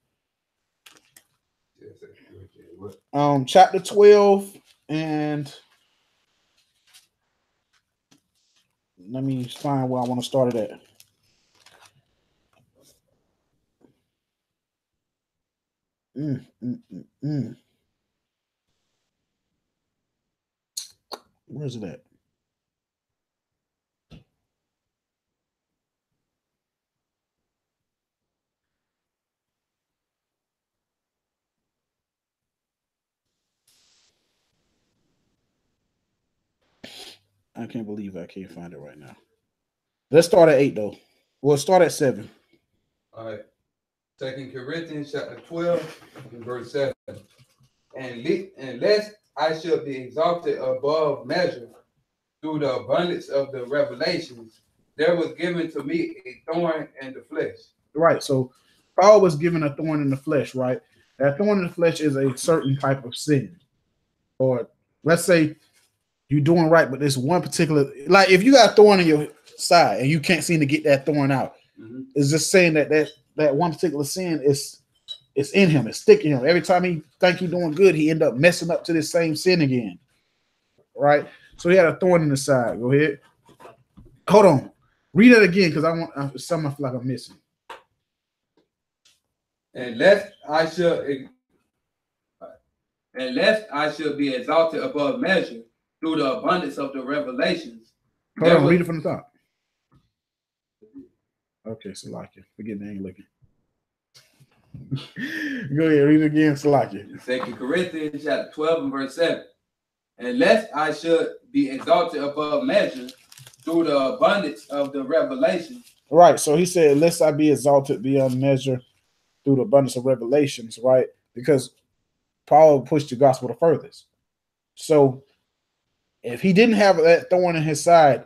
Chapter 12, and let me find where I want to start it at. Where's it at? I can't believe I can't find it right now. Let's start at 8 though. We'll start at 7. All right. 2 Corinthians chapter 12 and verse 7. And lest I should be exalted above measure through the abundance of the revelations, there was given to me a thorn in the flesh. Right. So Paul was given a thorn in the flesh, right? That thorn in the flesh is a certain type of sin. Or let's say you're doing right, but there's one particular, like if you got a thorn in your side and you can't seem to get that thorn out, it's just saying that one particular sin is in him, it's sticking him. Every time he think he's doing good, he end up messing up to this same sin again. Right? So he had a thorn in the side. Go ahead. Hold on. Read it again, because I want something I feel like I'm missing. And lest I should be exalted above measure through the abundance of the revelations. Hold on, read it from the top. Okay, Salakia. Forget me, I ain't looking. Go ahead, read it again, Salakia. 2 Corinthians chapter 12 and verse 7. And lest I should be exalted above measure through the abundance of the revelations. Right, so he said, lest I be exalted beyond measure through the abundance of revelations, right? Because Paul pushed the gospel the furthest. So if he didn't have that thorn in his side,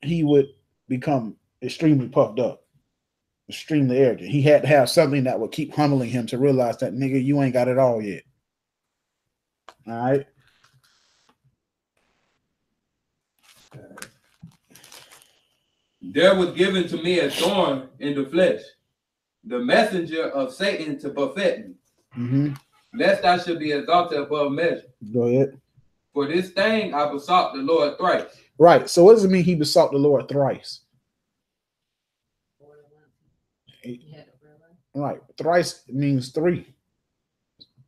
he would become extremely puffed up, extremely arrogant. He had to have something that would keep humbling him to realize that, nigga, you ain't got it all yet. All right. There was given to me a thorn in the flesh, the messenger of Satan to buffet me, Mm-hmm. lest I should be exalted above measure. Go ahead. For this thing I besought the Lord thrice. Right. So what does it mean he besought the Lord thrice? Right. Thrice means three.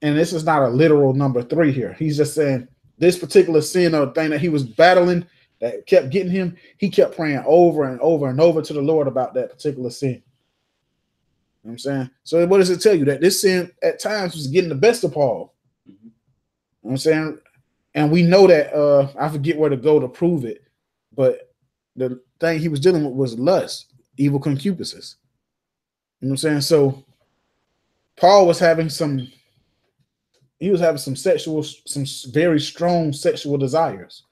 And this is not a literal number three here. He's just saying this particular sin or thing that he was battling that kept getting him, he kept praying over and over and over to the Lord about that particular sin. You know what I'm saying? So what does it tell you? That this sin at times was getting the best of Paul. You know what I'm saying? And we know that I forget where to go to prove it, but the thing he was dealing with was lust, evil concupiscence. You know what I'm saying? So Paul was having some very strong sexual desires.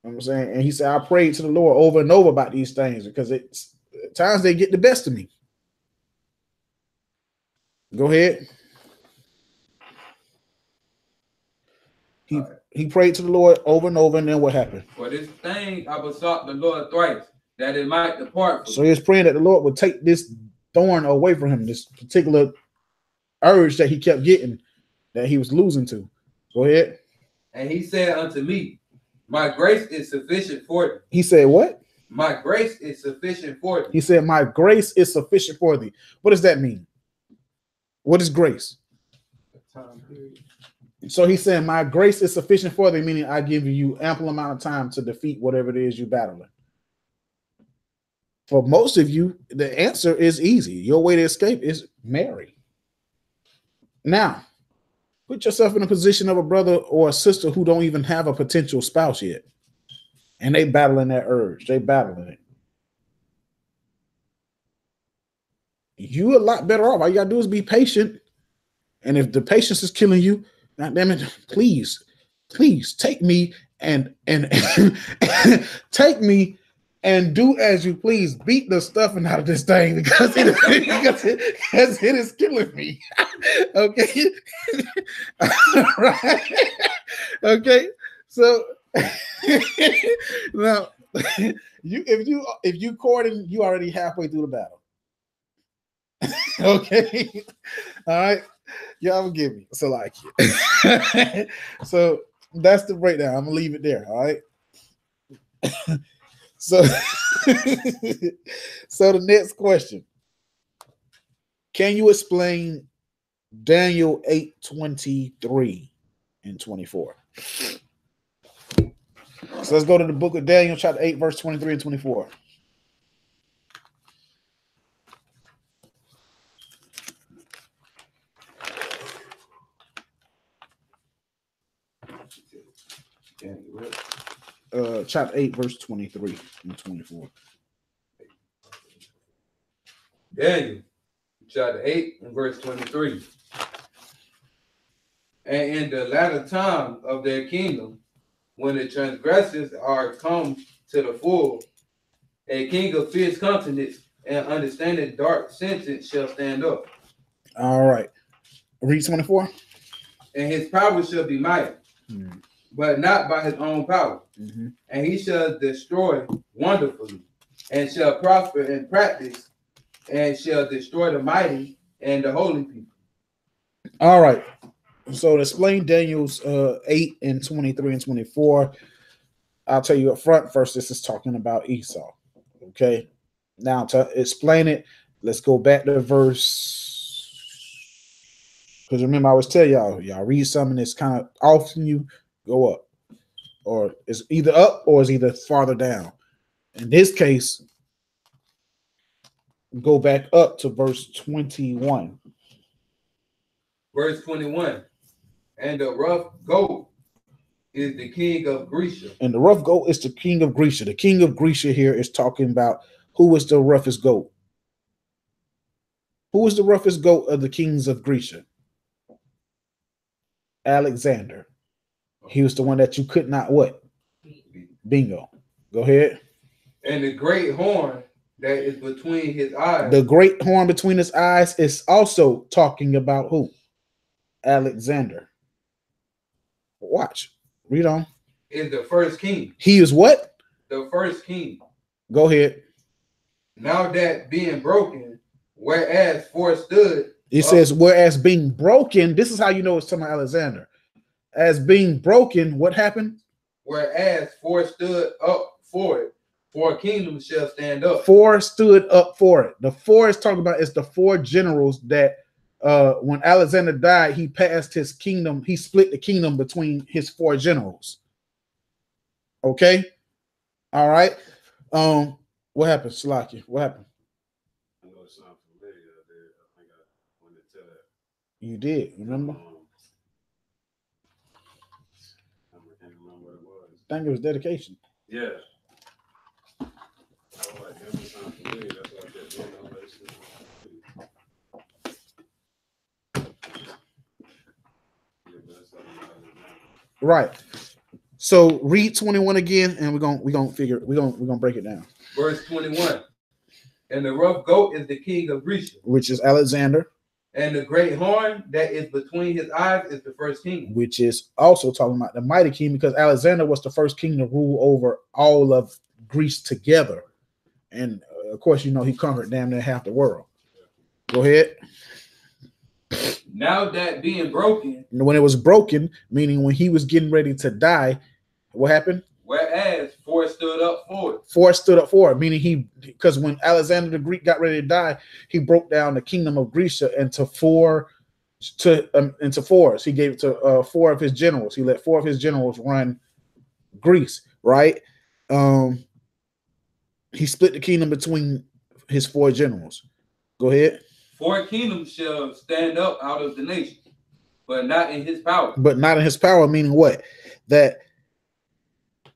You know what I'm saying? And he said, I prayed to the Lord over and over about these things because it's at times they get the best of me. Go ahead. He prayed to the Lord over and over, and then what happened? For this thing I besought the Lord thrice, that it might depart from So he was praying that the Lord would take this thorn away from him, this particular urge that he kept getting, that he was losing to. Go ahead. And he said unto me, my grace is sufficient for thee. He said what? My grace is sufficient for thee. He said, my grace is sufficient for thee. What does that mean? What is grace? So he's saying, my grace is sufficient for thee, meaning I give you ample amount of time to defeat whatever it is you're battling. For most of you, the answer is easy. Your way to escape is marry. Now, put yourself in a position of a brother or a sister who don't even have a potential spouse yet. And they battling that urge. They battling it. You a lot better off. All you gotta do is be patient. And if the patience is killing you, God damn it, please take me and take me and do as you please. Beat the stuffing out of this thing because it is killing me. Okay. Right. Okay. So now if you courting, you already halfway through the battle. Okay. All right. Y'all forgive me. So like so that's the breakdown. I'm gonna leave it there. All right. So the next question. Can you explain Daniel 8:23 and 24? So let's go to the book of Daniel, chapter 8, verse 23 and 24. Chapter 8, verse 23 and 24. Daniel, chapter 8 and verse 23. And in the latter time of their kingdom, when the transgressors are come to the full, a king of fierce countenance and understanding dark sentence shall stand up. All right. Read 24. And his power shall be mighty, but not by his own power. Mm-hmm. And he shall destroy wonderfully, and shall prosper in practice, and shall destroy the mighty and the holy people. All right. So to explain Daniel's 8 and 23 and 24, I'll tell you up front. First, this is talking about Esau. Okay. Now to explain it, let's go back to verse. Because remember, I always tell y'all read something that's kind of off from you, go up. Or it's either up or it's either farther down. In this case, go back up to verse 21. Verse 21. And the rough goat is the king of Grecia. And the rough goat is the king of Grecia. The king of Grecia here is talking about who is the roughest goat. Who is the roughest goat of the kings of Grecia? Alexander. He was the one that you could not what? Bingo. Go ahead. And the great horn that is between his eyes. The great horn between his eyes is also talking about who? Alexander. Watch. Read on. Is the first king. He is what? The first king. Go ahead. Now that being broken, whereas four stood. It says, whereas being broken, this is how you know it's talking about Alexander. As being broken, what happened? Whereas four stood up for it, four kingdoms shall stand up. Four stood up for it. The four is talking about is the four generals that when Alexander died, he passed his kingdom, he split the kingdom between his four generals. Okay. All right. What happened, Salaki? What happened? I know it sounds familiar. I think I wanted to tell that. You did, remember? I can't remember what it was. I think it was dedication. Yeah. I was like, that one sounds familiar. That's why I kept doing all that shit. Yeah, but that's something I didn't know. Right. So read 21 again, and we're gonna break it down. Verse 21. And the rough goat is the king of Grecia, Which is Alexander, and the great horn that is between his eyes is the first king. which is also talking about the mighty king, because Alexander was the first king to rule over all of Greece together. And of course, you know, he conquered damn near half the world. Go ahead. Now that being broken, And when it was broken, meaning when he was getting ready to die, what happened? whereas four stood up for it. Four stood up for it, meaning because when Alexander the Greek got ready to die, he broke down the kingdom of Greece into fours. He gave it to four of his generals. He let four of his generals run Greece, right? He split the kingdom between his four generals. Go ahead. Four kingdoms shall stand up out of the nation, but not in his power. But not in his power, meaning what? That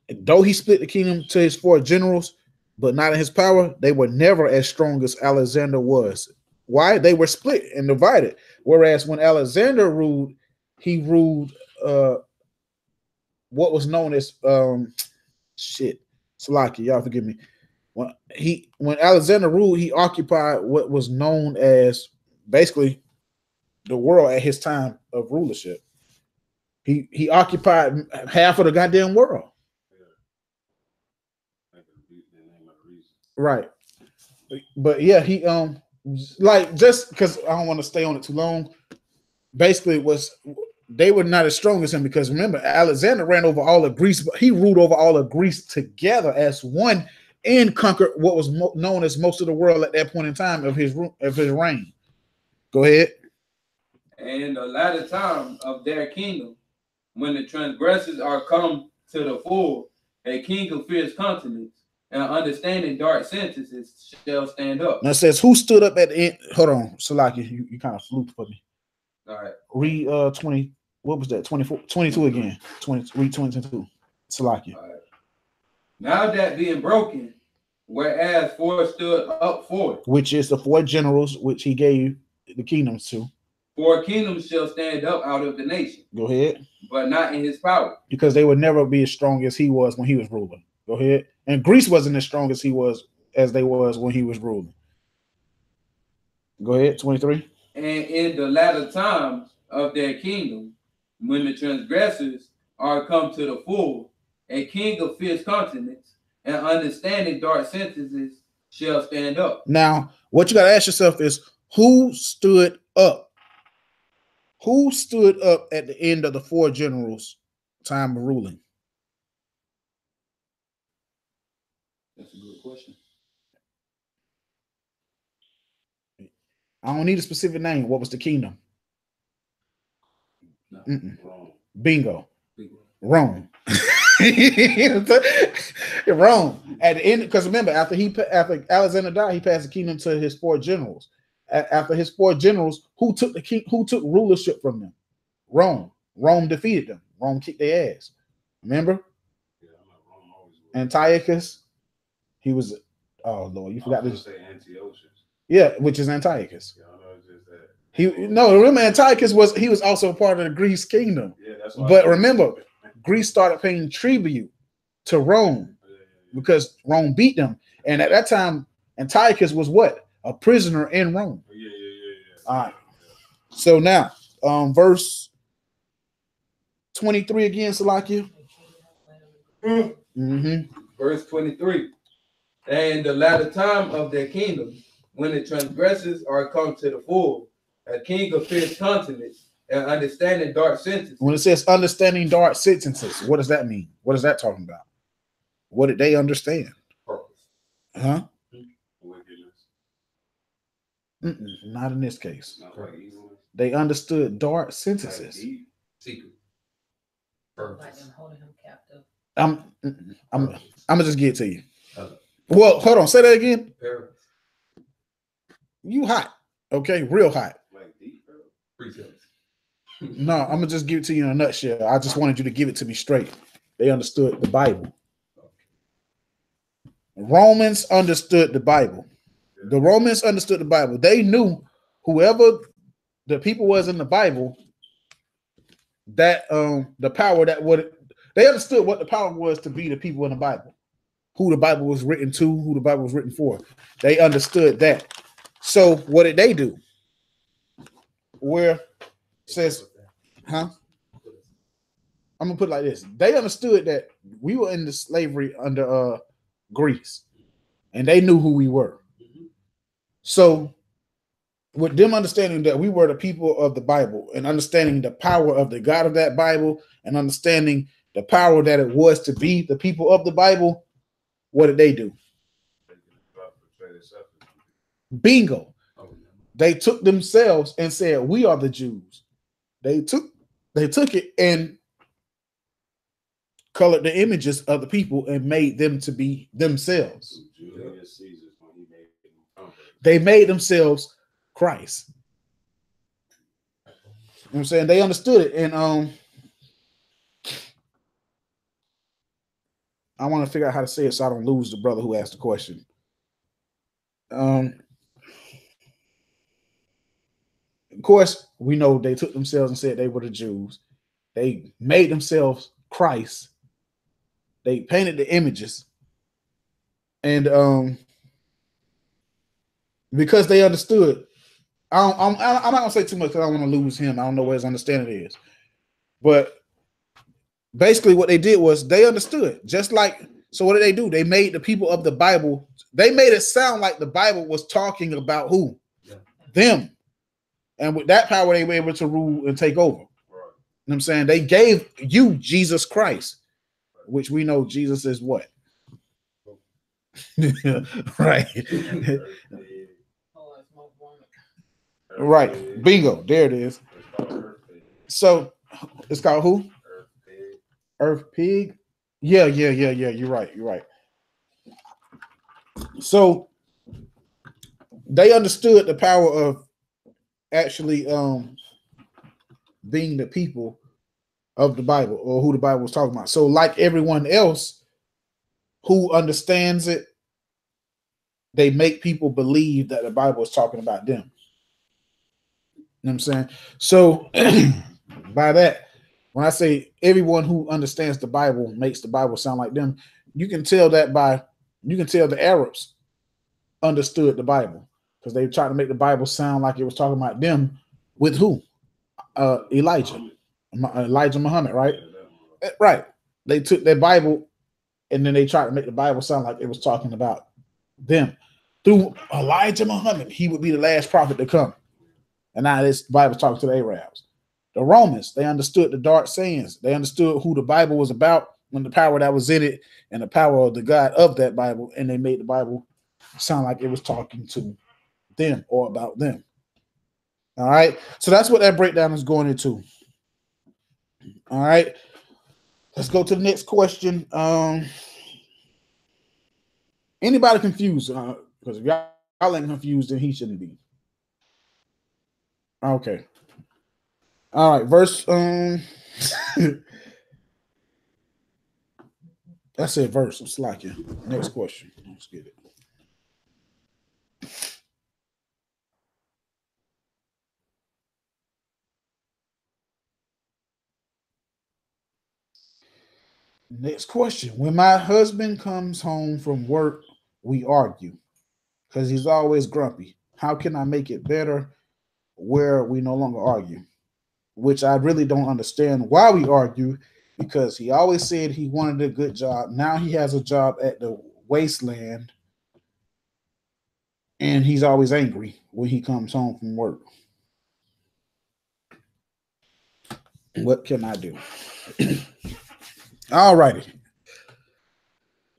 though he split the kingdom to his four generals, but not in his power, they were never as strong as Alexander was. Why? They were split and divided. Whereas when Alexander ruled, he ruled what was known as Salaki, y'all forgive me. When Alexander ruled, he occupied what was known as basically the world at his time of rulership. He occupied half of the goddamn world. Right. But yeah, he like, just because I don't want to stay on it too long, basically they were not as strong as him, because remember, Alexander ran over all of Greece, but he ruled over all of Greece together as one and conquered what was known as most of the world at that point in time of his reign. Go ahead. And in the latter time of their kingdom, when the transgressors are come to the full, a king of fierce countenance and understanding dark sentences shall stand up. Now it says, who stood up at the end? Hold on, Salaki, you kind of fluked for me. All right. Read 20. What was that? 24, 22 again. 20. Read 22. Salaki. All right. Now that being broken, whereas four stood up for it, which is the four generals which he gave the kingdoms to. Four kingdoms shall stand up out of the nation. Go ahead. But not in his power. Because they would never be as strong as he was when he was ruling. Go ahead. And Greece wasn't as strong as they was when he was ruling. Go ahead. 23. And in the latter times of their kingdom, when the transgressors are come to the full, a king of fierce countenance and understanding dark sentences shall stand up. Now, what you got to ask yourself is, who stood up? Who stood up at the end of the four generals' time of ruling? That's a good question. I don't need a specific name. What was the kingdom? No. Bingo. Bingo. Rome. Rome. At the end, because remember, after Alexander died, he passed the kingdom to his four generals. After his four generals, who took rulership from them? Rome. Rome defeated them. Rome kicked their ass. Remember? Yeah, Rome always was. Antiochus. He was. Oh Lord, you forgot this. Say Antiochus. Yeah, which is Antiochus. Yeah, I know it's just that. Remember, Antiochus was also part of the Greece kingdom. Yeah, that's why. But remember, Greece started paying tribute to Rome because Rome beat them, and at that time, Antiochus was what? A prisoner in Rome. Yeah. All right. So now, verse 23 again, Salakia. Verse 23. And the latter time of their kingdom, when the transgressors are come to the full, a king of fierce countenance and understanding dark sentences. When it says understanding dark sentences, what does that mean? What is that talking about? What did they understand? Huh? Wickedness. Not in this case. Not like evil. They understood dark Like sentences. deep. Secret. Like them holding him captive. I'm gonna just get it to you. Okay. Well, hold on. Say that again. Parables. You hot? Okay, real hot. Like deep, bro. Precepts. No, I'm gonna just give it to you in a nutshell. I just wanted you to give it to me straight. They understood the Bible. Romans understood the Bible. The Romans understood the Bible. They knew whoever the people was in the Bible, that the power that would, they understood what the power was to be the people in the Bible, who the Bible was written to, who the Bible was written for. They understood that. So what did they do? Where it says, huh? I'm gonna put it like this. They understood that we were in the slavery under Greece, and they knew who we were. So with them understanding that we were the people of the Bible and understanding the power of the God of that Bible and understanding the power that it was to be the people of the Bible, what did they do? Bingo. They took themselves and said, we are the Jews. They took it and colored the images of the people and made them to be themselves. Julius Caesar, when he made them conquerors. They made themselves Christ. You know what I'm saying? They understood it. And I want to figure out how to say it so I don't lose the brother who asked the question. Of course, we know they took themselves and said they were the Jews. They made themselves Christ. They painted the images. And because they understood, I'm not gonna say too much because I don't want to lose him. I don't know where his understanding is. But basically what they did was they understood. Just like, so what did they do? They made the people of the Bible, they made it sound like the Bible was talking about who? Yeah. Them. And with that power, they were able to rule and take over. Right. You know what I'm saying? They gave you Jesus Christ, which we know Jesus is what? Right. Right. Bingo. There it is. So it's called who? Earth Pig. Yeah. You're right. So they understood the power of actually being the people of the Bible, or who the Bible was talking about. So like everyone else who understands it, they make people believe that the Bible is talking about them. You know what I'm saying? So by that, when I say everyone who understands the Bible makes the Bible sound like them, you can tell the Arabs understood the Bible because they tried to make the Bible sound like it was talking about them with who? Elijah Muhammad, right? Right. They took their Bible and then they tried to make the Bible sound like it was talking about them. Through Elijah Muhammad, he would be the last prophet to come. And now this Bible's talking to the Arabs. The Romans, they understood the dark sayings. They understood who the Bible was about and the power that was in it and the power of the God of that Bible. And they made the Bible sound like it was talking to them or about them. All right. So that's what that breakdown is going into. All right. Let's go to the next question. Anybody confused? Because if y'all ain't confused, then he shouldn't be. Okay. All right. Verse. That's it. Verse. I'm slacking. Next question. Let's get it. Next question. When my husband comes home from work, we argue because he's always grumpy. How can I make it better where we no longer argue? Which I really don't understand why we argue, because he always said he wanted a good job. Now he has a job at the wasteland and he's always angry when he comes home from work. What can I do? All righty.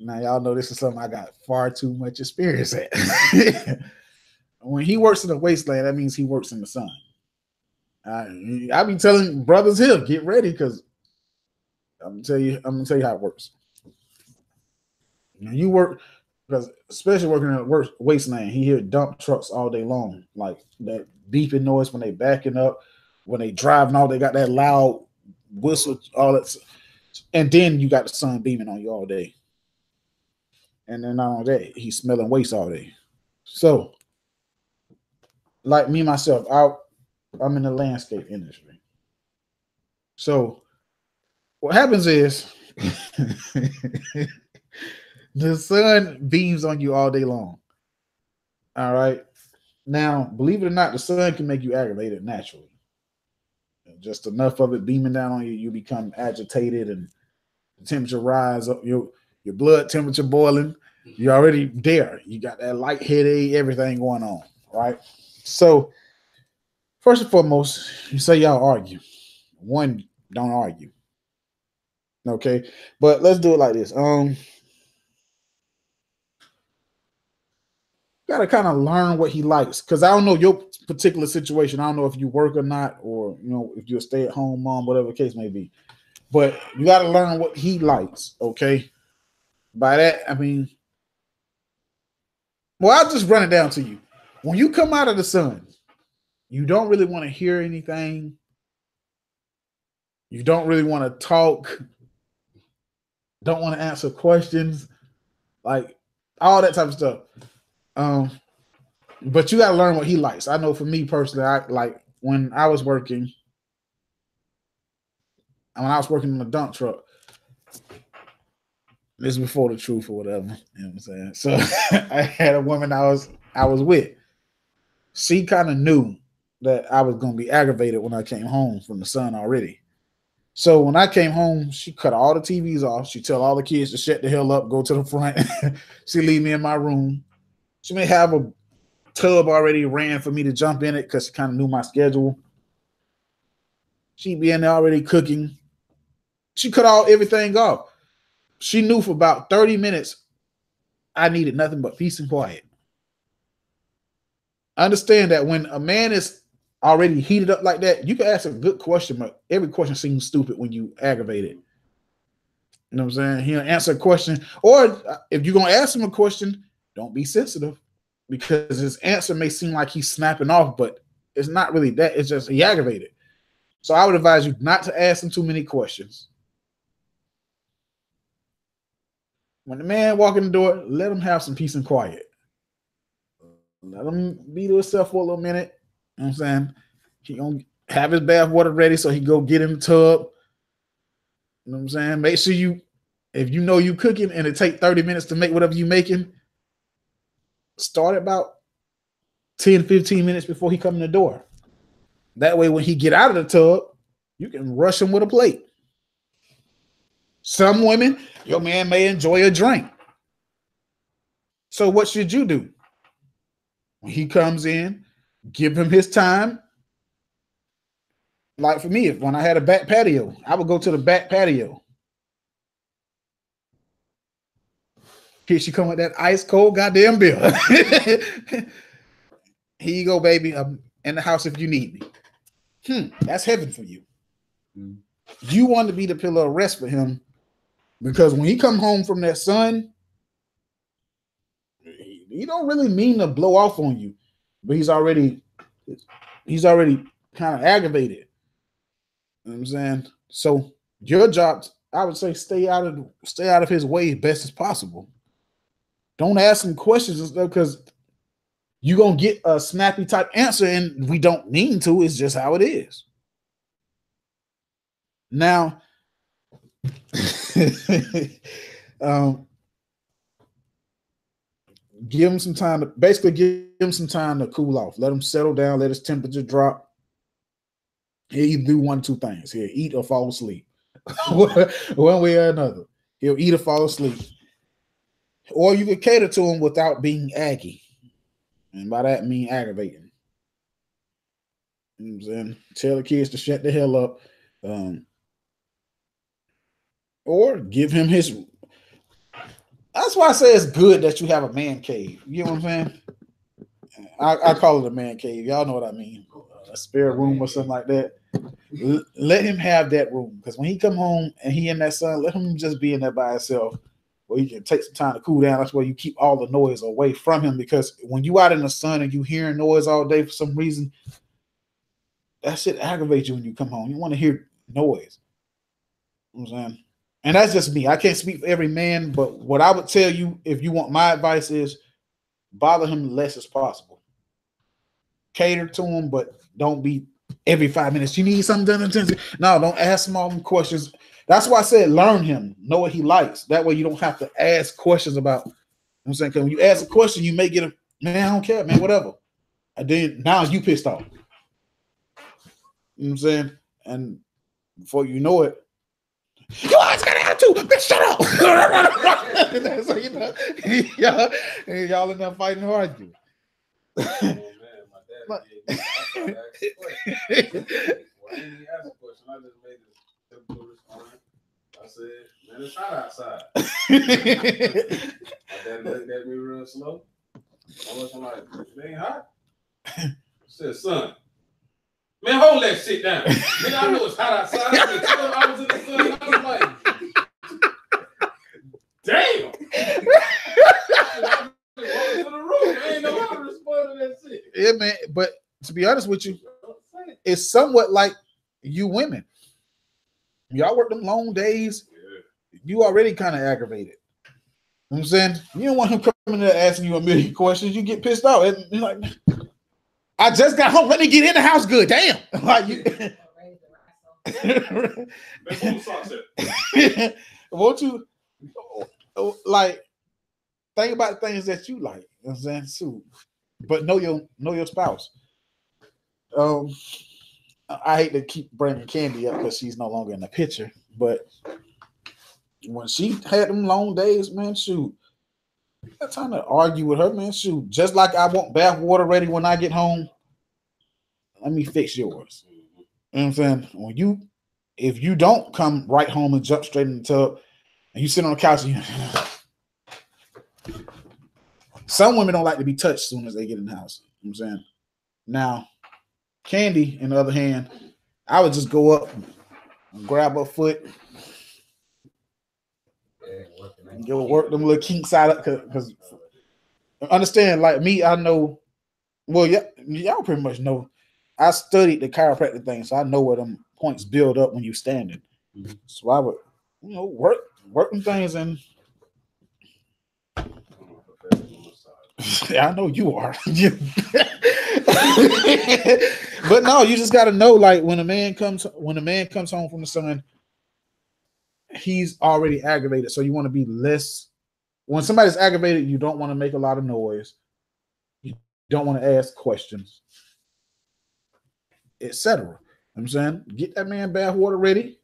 Now y'all know this is something I got far too much experience at. When he works in the wasteland, that means he works in the sun. I be telling brothers here, get ready, because I'm gonna tell you how it works. When you work, because especially working in a wasteland, he hear dump trucks all day long, like that beeping noise when they backing up, when they driving all, they got that loud whistle, all that, and then you got the sun beaming on you all day. And then not only that, he's smelling waste all day. So, like me myself, I'm in the landscape industry. So, what happens is the sun beams on you all day long. All right. Now, believe it or not, the sun can make you aggravated naturally. Just enough of it beaming down on you, you become agitated, and the temperature rise up, your blood temperature boiling. You're already there. You got that light headache, everything going on, right? So, first and foremost, you say y'all argue. One, don't argue. Okay, but let's do it like this. Gotta kind of learn what he likes, because I don't know your particular situation. I don't know if you work or not, or if you're a stay-at-home mom, whatever the case may be. But you gotta learn what he likes. Okay, by that I mean, well, I'll just run it down to you. When you come out of the sun, you don't really want to hear anything. You don't really want to talk. Don't want to answer questions, like all that type of stuff. But you got to learn what he likes. I know for me personally, I like when I was working in a dump truck. This is before the truth or whatever. You know what I'm saying? So I had a woman I was with. She kind of knew that I was going to be aggravated when I came home from the sun already. So when I came home, she cut all the TVs off. She tell all the kids to shut the hell up, go to the front. She leave me in my room. She may have a tub already ran for me to jump in it because she kind of knew my schedule. She'd be in there already cooking. She cut everything off. She knew for about 30 minutes I needed nothing but peace and quiet. I understand that when a man is already heated up like that, you can ask a good question, but every question seems stupid when you aggravate it. You know what I'm saying? He'll answer a question, or if you're going to ask him a question, don't be sensitive, because his answer may seem like he's snapping off, but it's not really that. It's just he aggravated. So I would advise you not to ask him too many questions. When the man walk in the door, let him have some peace and quiet. Let him be to himself for a little minute. You know what I'm saying? He gonna have his bath water ready so he go get in the tub. You know what I'm saying? Make sure if you know you cooking and it take 30 minutes to make whatever you making, start about 10, 15 minutes before he come in the door. That way, when he get out of the tub, you can rush him with a plate. Some women, your man may enjoy a drink. So what should you do? When he comes in, give him his time. Like for me, when I had a back patio, I would go to the back patio. Here she come with that ice cold goddamn bill. Here you go, baby. I'm in the house if you need me. That's heaven for you. You want to be the pillar of rest for him, because when he come home from that sun, he don't really mean to blow off on you, but he's already kind of aggravated. You know what I'm saying? So your job, I would say, stay out of his way as best as possible. Don't ask him questions and stuff, because you're gonna get a snappy type answer, and we don't mean to. It's just how it is. Now, give him some time to cool off. Let him settle down. Let his temperature drop. He'll either do one or two things. He'll eat or fall asleep. One way or another. He'll eat or fall asleep. Or you can cater to him without being aggy. And by that I mean aggravating. You know what I'm saying? Tell the kids to shut the hell up. Or give him his. That's why I say it's good that you have a man cave. You know what I'm saying? I call it a man cave. Y'all know what I mean. A spare room or something like that. Let him have that room. Because when he come home and he and that son, let him just be in there by himself where he can take some time to cool down. That's where you keep all the noise away from him. Because when you out in the sun and you hearing noise all day for some reason, that shit aggravates you when you come home. You want to hear noise. You know what I'm saying? And that's just me. I can't speak for every man, but what I would tell you, if you want my advice, is bother him less as possible. Cater to him, but don't be every 5 minutes. You need something done. No, don't ask him all them questions. That's why I said learn him, know what he likes. That way you don't have to ask questions about. You know what I'm saying? Because when you ask a question, you may get a man, I don't care, man, whatever. And then now you pissed off. You know what I'm saying? And before you know it, you always got an attitude, bitch, shut up. So, you know, y'all in there fighting and arguing. Oh, man, my dad gave me, I didn't even ask a question. I just made a simple response. I said, man, it's hot outside. My dad looked at me real slow. I wasn't like, it ain't hot. I said, son, man, hold that shit down. Man, I know it's hot outside. I was in the sun. I was like, damn. I walked to the room. I ain't know how to respond to that shit. Yeah, man. But to be honest with you, it's somewhat like you women. Y'all work them long days. Yeah. You already kind of aggravated. You know what I'm saying? You don't want him coming there asking you a million questions. You get pissed off. And you're like, I just got home. Let me get in the house good. Damn. Like you. Won't you like think about things that you like? You know what I'm saying? Too. But know your spouse. I hate to keep bringing Candy up because she's no longer in the picture, but when she had them long days, man, shoot, I got time to argue with her, man. Shoot, just like I want bath water ready when I get home, let me fix yours. You know what I'm saying? If you don't come right home and jump straight in the tub, and you sit on the couch, and some women don't like to be touched as soon as they get in the house. You know what I'm saying? Now, Candy, on the other hand, I would just go up and grab her foot and go work them little kinks out because understand, like me, I know. Well, yeah, y'all pretty much know. I studied the chiropractic thing, so I know where them points build up when you standing. Mm-hmm. So I would, work them things and. I know you are. But no, you just got to know, like when a man comes home from the sun, he's already aggravated. So you want to be less. When somebody's aggravated, you don't want to make a lot of noise. You don't want to ask questions, etc. You know what I'm saying, get that man bath water ready.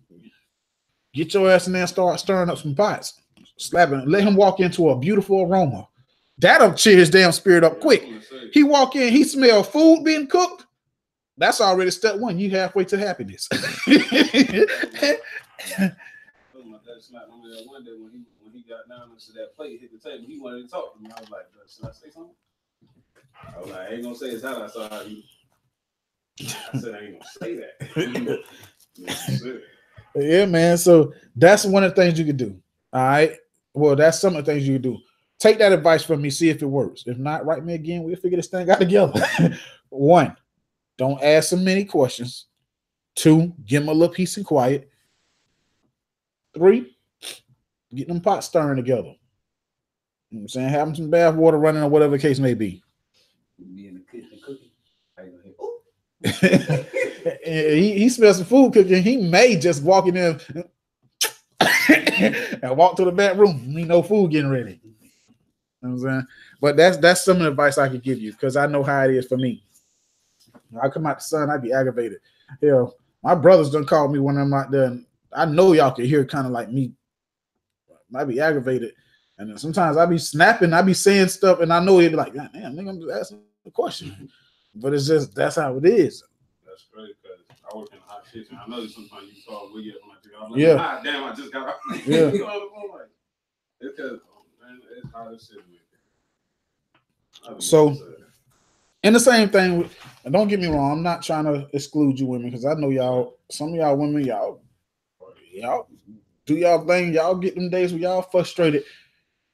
Get your ass in there and start stirring up some pots, slapping. Let him walk into a beautiful aroma. That'll cheer his damn spirit up quick. He walk in, he smell food being cooked. That's already step one. You halfway to happiness. My dad slapped me there one day when he got down into that plate, hit the table. He wanted to talk to me. I was like, should I say something? I was like, I ain't gonna say it's hot outside. I said I ain't gonna say that. Yeah, man. So that's one of the things you can do. All right. Well, that's some of the things you can do. Take that advice from me, see if it works. If not, write me again. We'll figure this thing out together. 1, don't ask so many questions. 2, give them a little peace and quiet. 3, get them pots stirring together. You know what I'm saying? Have them some bath water running or whatever the case may be. Be in the kitchen cooking. He smells some food cooking. He may just walk in there and walk to the back room. Ain't no food getting ready. You know what I'm saying? But that's some of the advice I could give you because I know how it is for me. When I come out the sun, I'd be aggravated. Hell, my brothers done called me when I'm out there, and I know y'all can hear kind of like me. I'd be aggravated, and then sometimes I be snapping, I be saying stuff, and I know he'd be like, "God damn, nigga, I'm just asking the question. But it's just that's how it is. That's great because I work in a hot kitchen. I know sometimes you call we get from my chicken. I'm like, Yeah. ah, damn, I just got out. Yeah. You know what I'm like, it's because man, it's hot as shit. Man. So- And the same thing with, and don't get me wrong, I'm not trying to exclude you women because I know y'all, some of y'all women, y'all do y'all thing, y'all get them days where y'all frustrated.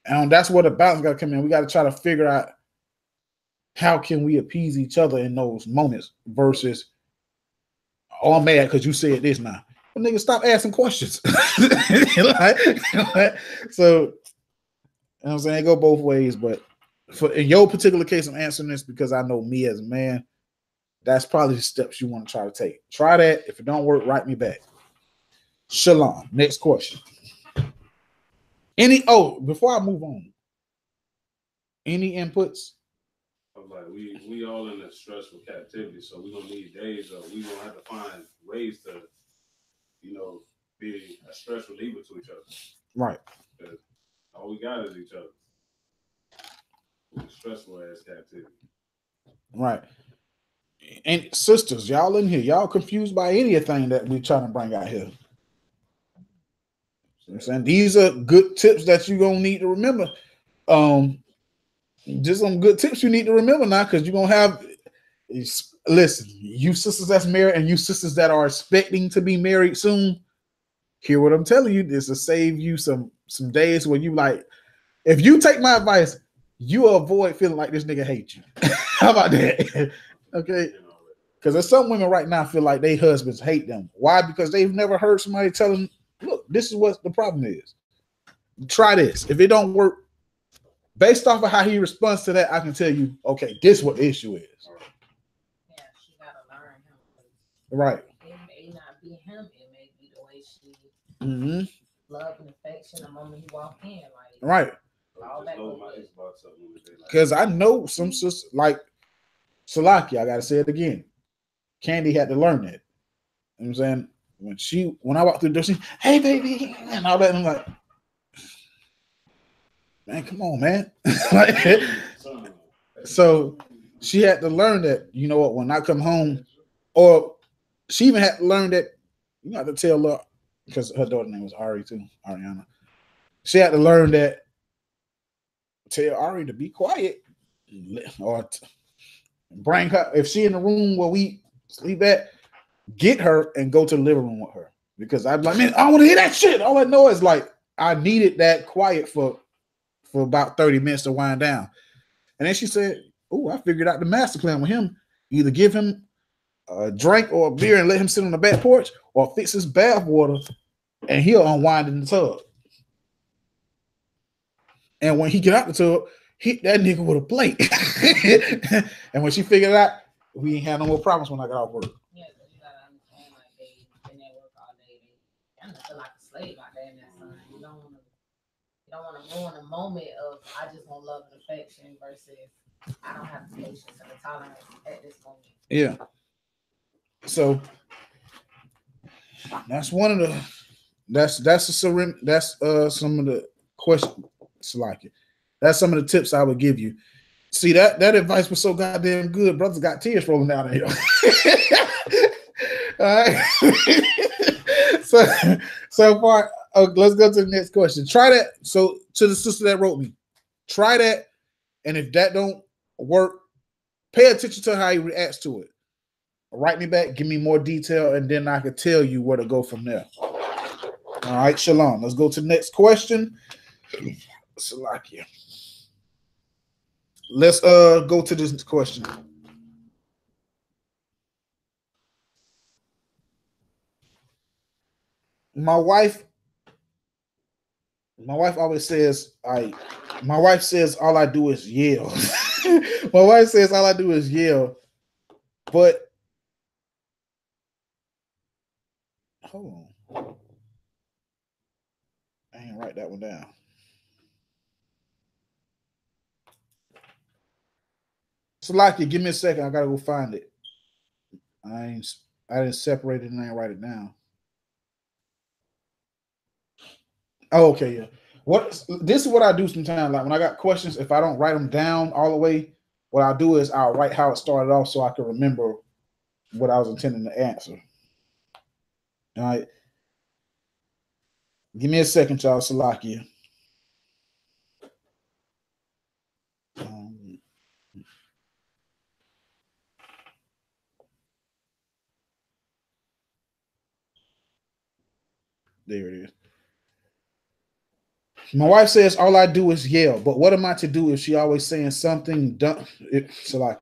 And that's where the balance gotta come in. We gotta try to figure out how can we appease each other in those moments versus, oh, I'm mad because you said this now. Well, nigga, stop asking questions. So, you know what I'm saying? It go both ways, but for in your particular case, I'm answering this because I know me as a man. That's probably the steps you want to try to take. Try that. If it don't work, write me back. Shalom. Next question. Before I move on, any inputs? I'm like, we all in a stressful captivity, so we're gonna need days of we gonna have to find ways to, be a stress reliever to each other. Right. All we got is each other. Stressful ass captivity. Right. And sisters, y'all in here, y'all confused by anything that we're trying to bring out here. You know what I'm saying? These are good tips that you're gonna need to remember. Just some good tips you need to remember now, because you're gonna have listen, you sisters that's married and you sisters that are expecting to be married soon, hear what I'm telling you. This will save you some days where you like, if you take my advice, you will avoid feeling like this nigga hates you. How about that? Okay. Because there's some women right now feel like their husbands hate them. Why? Because they've never heard somebody tell them, look, this is what the problem is. Try this. If it don't work, based off of how he responds to that, I can tell you, okay, this is what the issue is. Yeah, she gotta learn him. Right. It may not be him, it may be the way she love and affection the moment he walk in. Like Right. all that. Because I know some sisters like Salaki, I gotta say it again. Candy had to learn that. You know what I'm saying? When I walked through the door, she, hey baby, and all that, and I'm like, man, come on, man. So she had to learn that, you know what, when I come home, or she even had to learn that you have to tell her, because her daughter's name was Ari too, Ariana. She had to learn that, tell Ari to be quiet, or bring her, if she in the room where we sleep at, get her and go to the living room with her. Because I'm like, man, I want to hear that shit. All I know is like, I needed that quiet for about 30 minutes to wind down. And then she said, oh, I figured out the master plan with him. Either give him a drink or a beer and let him sit on the back porch, or fix his bath water and he'll unwind in the tub. And when he get out the tub, hit that nigga with a plate. And when she figured it out, we ain't had no more problems when I got off work. Yeah, because you gotta understand, like, they been at work all day. They kind of feel like a slave out there in that sun. You don't want to ruin a moment of I just want love and affection versus I don't have the patience and the tolerance at this moment. Yeah. So that's one of the that's some of the questions. Like it. That's some of the tips I would give you. See, that advice was so goddamn good. Brothers got tears rolling down here. All right. so far, let's go to the next question. Try that. So to the sister that wrote me, try that. And if that don't work, pay attention to how he reacts to it. Write me back, give me more detail, and then I can tell you where to go from there. All right, shalom. Let's go to the next question. Salakia. Let's go to this question. My wife always says my wife says all I do is yell. My wife says all I do is yell. But hold on. I ain't write that one down. Salakia, give me a second. I gotta go find it. I didn't separate it and I didn't write it down. Oh, okay, yeah. This is what I do sometimes. Like when I got questions, if I don't write them down all the way, what I'll do is I'll write how it started off so I can remember what I was intending to answer. All right. Give me a second, y'all. Salakia. There it is. My wife says all I do is yell, but what am I to do if she always saying something dumb? Salakia.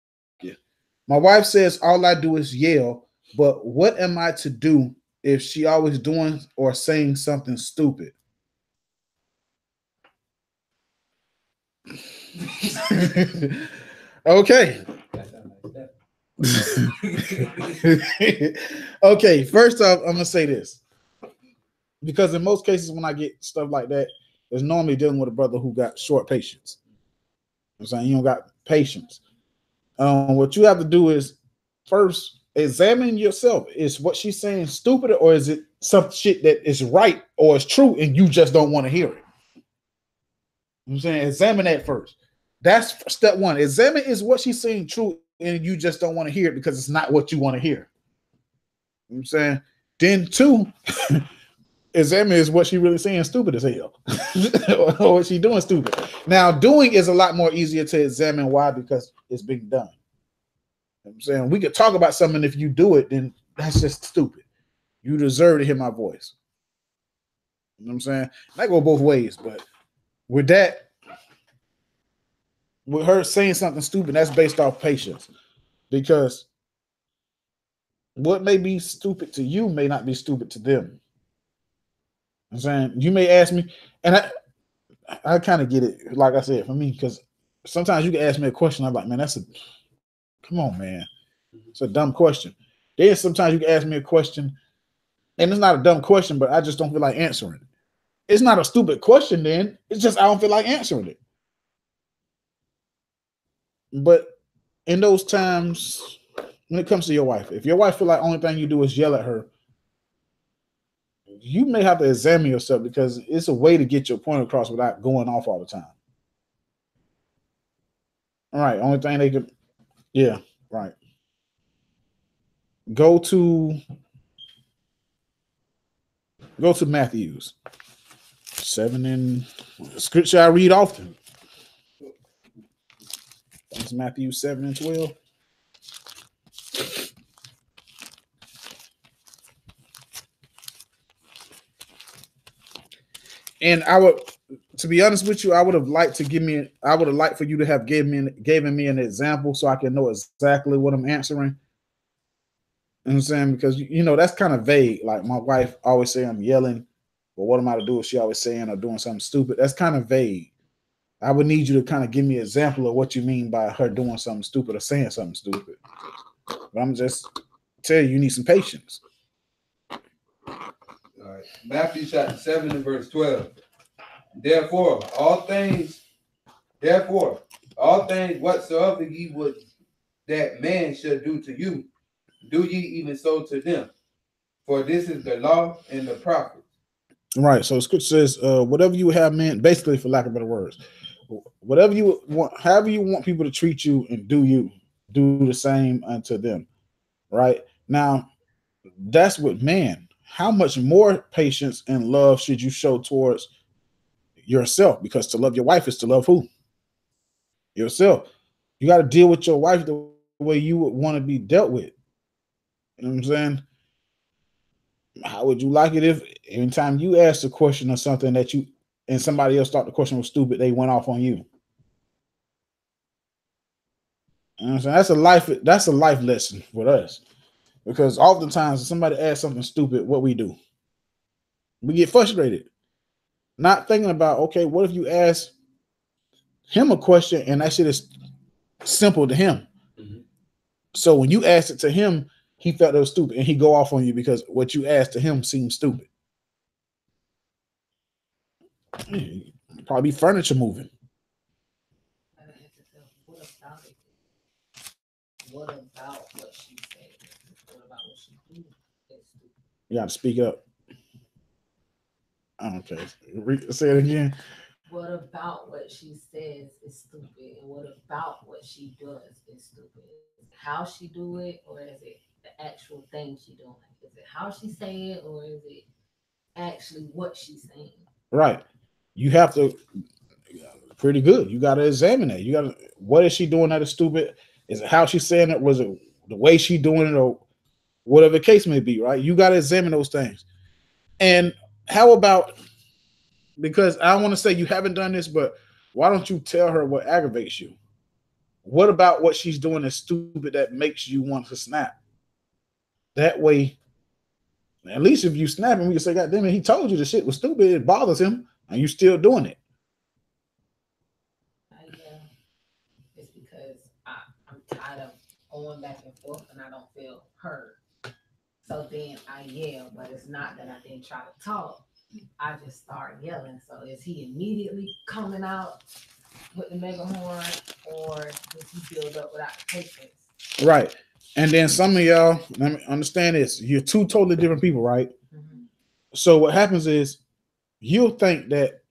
My wife says all I do is yell, but what am I to do if she always doing or saying something stupid? Okay. Okay, first off, I'm gonna say this. Because in most cases, when I get stuff like that, it's normally dealing with a brother who got short patience. I'm saying you don't got patience. What you have to do is first examine yourself. Is what she's saying stupid, or is it some shit that is right or is true and you just don't want to hear it? I'm saying examine that first. That's step one. Examine is what she's saying true and you just don't want to hear it because it's not what you want to hear. You know what I'm saying? Then two, examine is what she really saying stupid as hell. Or what she doing stupid. Now, doing is a lot more easier to examine. Why? Because it's being done. You know what I'm saying? We could talk about something. If you do it, then that's just stupid. You deserve to hear my voice. You know what I'm saying? That go both ways, but with that, with her saying something stupid, that's based off patience. Because what may be stupid to you may not be stupid to them. I'm saying you may ask me, and I kind of get it, like I said, for me, because sometimes you can ask me a question, I'm like, man, come on, man. It's a dumb question. Then sometimes you can ask me a question, and it's not a dumb question, but I just don't feel like answering it. It's not a stupid question then. It's just I don't feel like answering it. But in those times, when it comes to your wife, if your wife feel like only thing you do is yell at her, you may have to examine yourself because it's a way to get your point across without going off all the time. All right, only thing they can, yeah, right. Go to Matthews 7 and scripture I read often. It's Matthew 7 and 12. And I would, to be honest with you, I would have liked for you to have given me an example so I can know exactly what I'm answering. You know what I'm saying? Because that's kind of vague. Like my wife always say I'm yelling, but what am I to do if she always saying or doing something stupid? That's kind of vague. I would need you to kind of give me an example of what you mean by her doing something stupid or saying something stupid. But I'm just tell you need some patience. All right. Matthew chapter 7 and verse 12. Therefore, all things whatsoever ye would that man should do to you, do ye even so to them. For this is the law and the prophets. Right. So scripture says, whatever you have meant, basically, for lack of better words, whatever you want, however you want people to treat you and do the same unto them. Right. Now, that's with man. How much more patience and love should you show towards yourself? Because to love your wife is to love who? Yourself. You got to deal with your wife the way you would want to be dealt with. You know what I'm saying? How would you like it if anytime you asked a question or something that you and somebody else thought the question was stupid, they went off on you? You know what I'm saying? That's a life lesson for us. Because oftentimes if somebody asks something stupid, what we do? We get frustrated. Not thinking about, okay, what if you ask him a question and that shit is simple to him? Mm-hmm. So when you ask it to him, he felt it was stupid and he go off on you because what you asked to him seemed stupid. Probably furniture moving. What about what she said? What about what she did? You got to speak up. Okay. Say it again. What about what she says is stupid, and what about what she does is stupid? Is it how she do it, or is it the actual thing she doing? Is it how she say it, or is it actually what she's saying? Right. You have to pretty good. You got to examine it. You got to, what is she doing that is stupid? Is it how she's saying it? Was it the way she doing it, or whatever the case may be? Right. You got to examine those things. And how about, because I want to say you haven't done this, but why don't you tell her what aggravates you? What about what she's doing is stupid that makes you want to snap? That way, at least if you snap him, you can say, God damn it, he told you the shit was stupid. It bothers him, and you still doing it. Yeah, it's because I'm tired of going back and forth and I don't feel heard. So then I yell, but it's not that I didn't try to talk. I just start yelling. So is he immediately coming out with the mega horn, or does he build up without the patience? Right. And then some of y'all, let me understand this. You're two totally different people, right? Mm-hmm. So what happens is you'll think that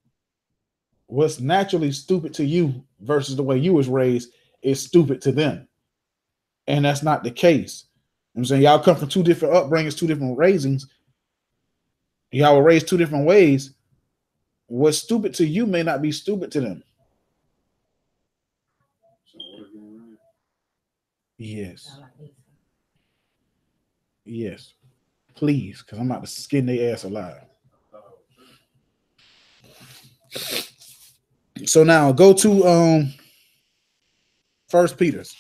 what's naturally stupid to you versus the way you was raised is stupid to them. And that's not the case. I'm saying y'all come from two different upbringings, two different raisings. Y'all were raised two different ways. What's stupid to you may not be stupid to them. Yes. Yes. Please, because I'm about to skin their ass alive. So now go to First Peter's.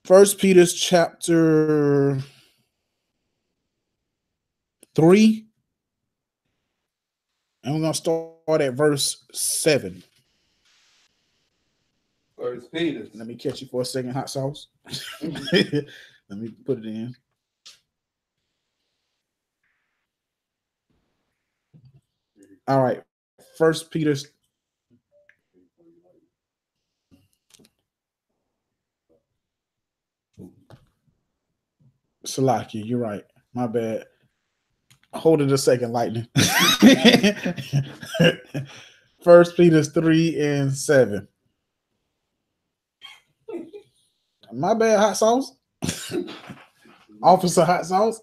First Peter's chapter 3. And we're gonna start at verse 7. First Peter. Let me catch you for a second, hot sauce. Let me put it in. All right. First Peter's. Salaki, you're right. My bad. Hold it a second, Lightning. First Peter's 3 and 7. My bad, hot sauce. Officer Hot Sauce.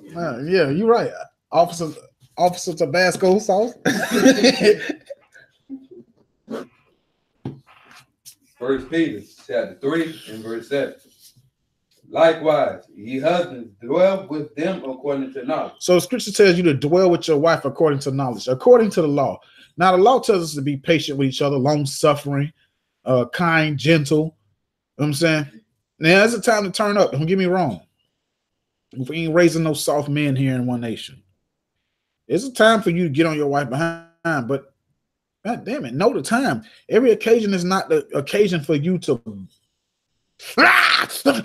Yeah, you're right. Officer Tabasco sauce. First Peter chapter 3 and verse 7. Likewise, ye husbands, dwell with them according to knowledge. So scripture tells you to dwell with your wife according to knowledge, according to the law. Now, the law tells us to be patient with each other, long-suffering, kind, gentle. You know what I'm saying? Now, it's a time to turn up. Don't get me wrong. We ain't raising no soft men here in One Nation. It's a time for you to get on your wife behind, but God damn it, know the time. Every occasion is not the occasion for you to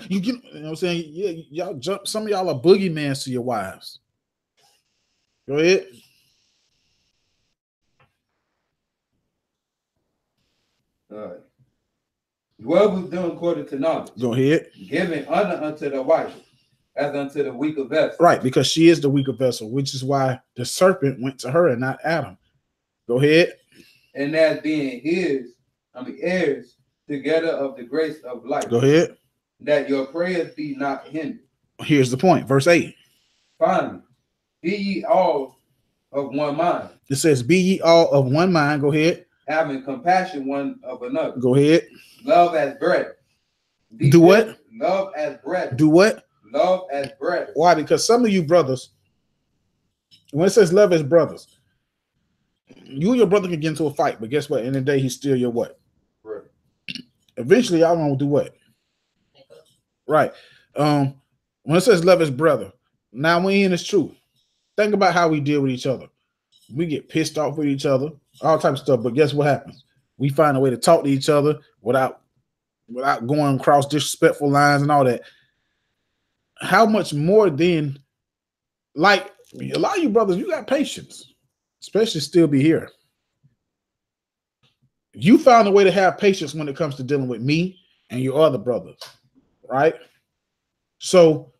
you know what I'm saying? Yeah, y'all jump. Some of y'all are boogeymans to your wives. Go ahead. All right. Dwell with them according to knowledge. Go ahead. Giving honor unto the wife as unto the weaker vessel. Right, because she is the weaker vessel, which is why the serpent went to her and not Adam. Go ahead. And as being heirs together of the grace of life. Go ahead. That your prayers be not hindered. Here's the point. Verse 8. Finally, be ye all of one mind. It says, be ye all of one mind. Go ahead. Having compassion one of another. Go ahead. Love as brethren. Do what? Love as brethren. Do what? Love as brethren. Why? Because some of you brothers, when it says love as brothers, you and your brother can get into a fight, but guess what? In the day, he's still your what? Right. Eventually, y'all gonna do what? Right. When it says love as brother, now we in is true. Think about how we deal with each other. We get pissed off with each other, all types of stuff. But guess what happens? We find a way to talk to each other without going across disrespectful lines and all that. How much more then? Like a lot of you brothers, you got patience, especially still be here. You found a way to have patience when it comes to dealing with me and your other brothers, right? So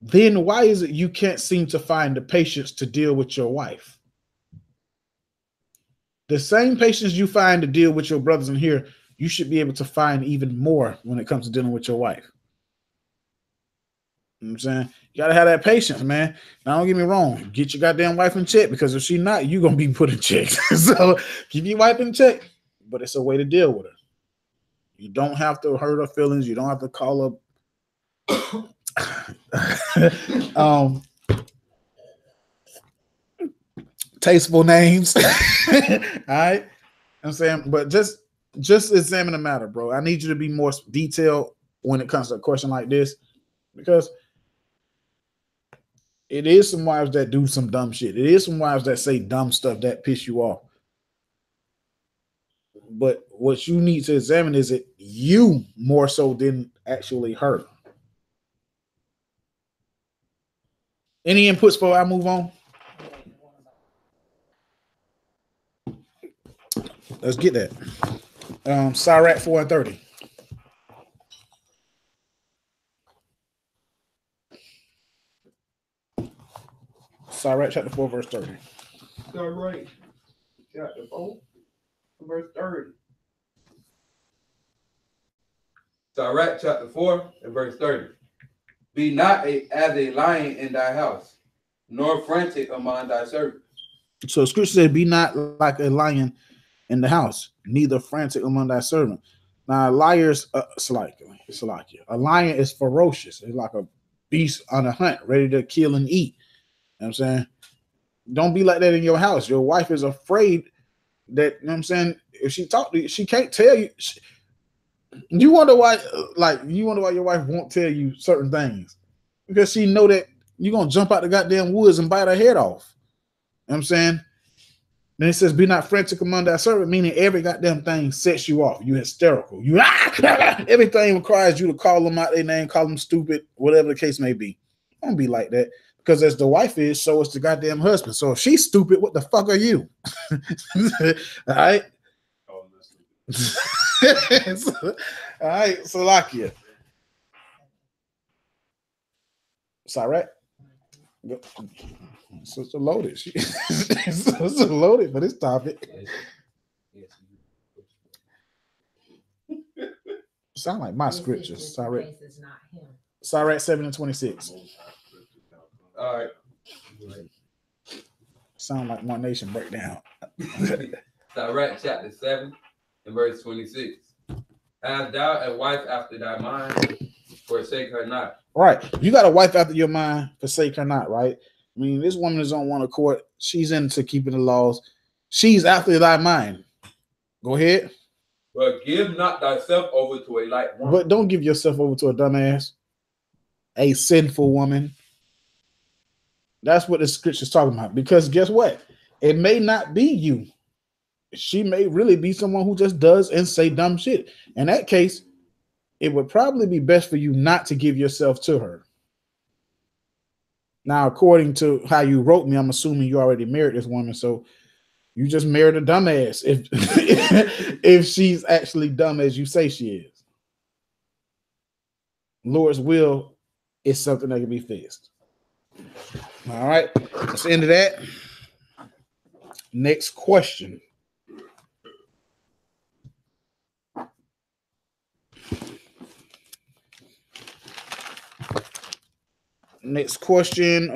then why is it you can't seem to find the patience to deal with your wife? The same patience you find to deal with your brothers in here, you should be able to find even more when it comes to dealing with your wife. You know what I'm saying? You gotta have that patience, man. Now, don't get me wrong. Get your goddamn wife in check, because if she's not, you're gonna be put in check. So keep your wife in check, but it's a way to deal with her. You don't have to hurt her feelings. You don't have to call her tasteful names. All right. I'm saying, but just examine the matter, bro. I need you to be more detailed when it comes to a question like this, because it is some wives that do some dumb shit. It is some wives that say dumb stuff that piss you off. But what you need to examine is it you more so than actually her. Any inputs before I move on? Let's get that. Sirach 4 and 30. Sirach chapter 4, verse 30. Sirach chapter 4, verse 30. Sirach chapter 4 and verse 30. Be not as a lion in thy house, nor frantic among thy servants. So scripture said, be not like a lion in the house, neither frantic among thy servants. Now, liars, a lion is ferocious. It's like a beast on a hunt, ready to kill and eat. You know what I'm saying? Don't be like that in your house. Your wife is afraid that, you know what I'm saying, if she talk to you, she can't tell you. You wonder why your wife won't tell you certain things, because she know that you're gonna jump out the goddamn woods and bite her head off. You know what I'm saying? Then it says, be not frantic among thy servant, meaning every goddamn thing sets you off. You hysterical. You everything requires you to call them out their name, call them stupid, whatever the case may be. Don't be like that. Because as the wife is, so is the goddamn husband. So if she's stupid, what the fuck are you? All right. All right, Salakia. Sirach. Sister loaded. Sister loaded for this topic. Sound like my scriptures. Sirach. Sirach 7 and 26. All right. Sound like One Nation breakdown. Sirach chapter 7 and verse 26. Hast thou a wife after thy mind, forsake her not. Right. You got a wife after your mind, forsake her not, right? I mean, this woman is on one accord. She's into keeping the laws. She's after thy mind. Go ahead. But give not thyself over to a light woman. But don't give yourself over to a dumbass, a sinful woman. That's what the scripture's talking about. Because guess what? It may not be you. She may really be someone who just does and say dumb shit. In that case, it would probably be best for you not to give yourself to her. Now, according to how you wrote me, I'm assuming you already married this woman, so you just married a dumbass if if she's actually dumb as you say she is. Lord's will is something that can be fixed. All right, that's the end of that. Next question. Next question.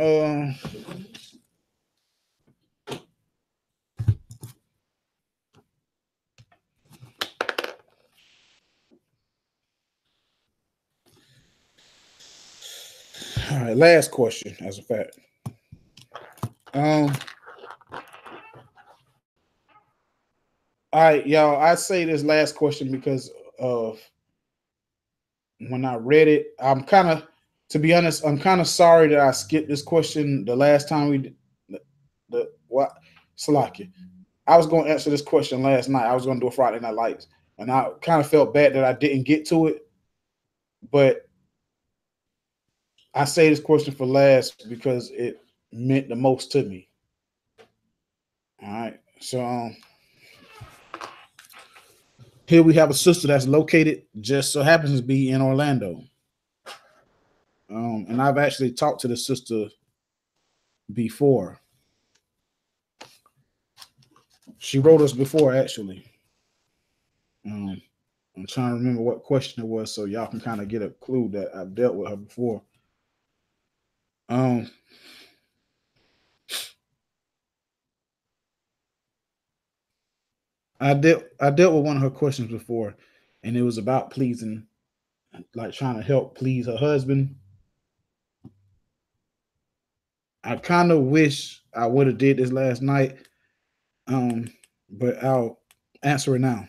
All right, last question, as a fact. All right, y'all. I say this last question because of when I read it, to be honest, I'm kind of sorry that I skipped this question the last time we did what Salakia. I was going to answer this question last night. I was going to do a Friday Night Lights, and I kind of felt bad that I didn't get to it. But I say this question for last because it meant the most to me. All right, so here we have a sister that's located, just so happens to be in Orlando. And I've actually talked to the sister before. She wrote us before, actually. I'm trying to remember what question it was, so y'all can kind of get a clue that I've dealt with her before. I dealt with one of her questions before, and it was about pleasing, like trying to help please her husband. I kind of wish I would have did this last night, but I'll answer it now.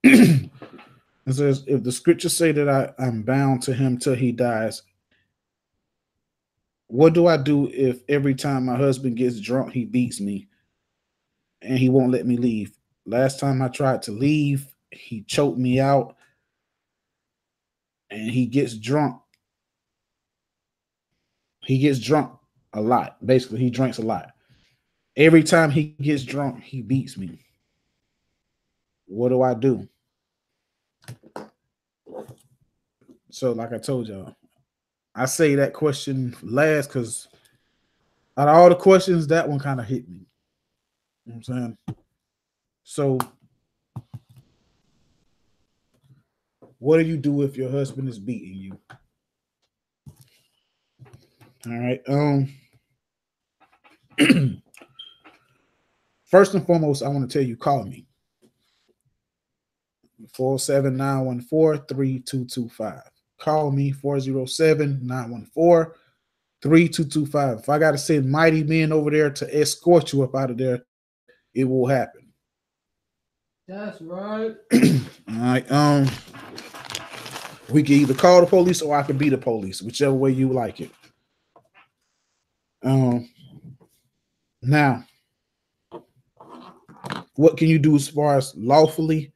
It says, if the scriptures say that I'm bound to him till he dies, what do I do if every time my husband gets drunk, he beats me and he won't let me leave? Last time I tried to leave, he choked me out and he gets drunk. He gets drunk a lot. Basically, he drinks a lot. Every time he gets drunk, he beats me. What do I do? So, like I told y'all, I say that question last because out of all the questions, that one kind of hit me. You know what I'm saying? So, what do you do if your husband is beating you? All right. First and foremost, I want to tell you, call me. 47914-3225. Call me 407-914-3225. If I got to send mighty men over there to escort you up out of there, it will happen. That's right. All right. We can either call the police or I can be the police, whichever way you like it. Now, what can you do as far as lawfully?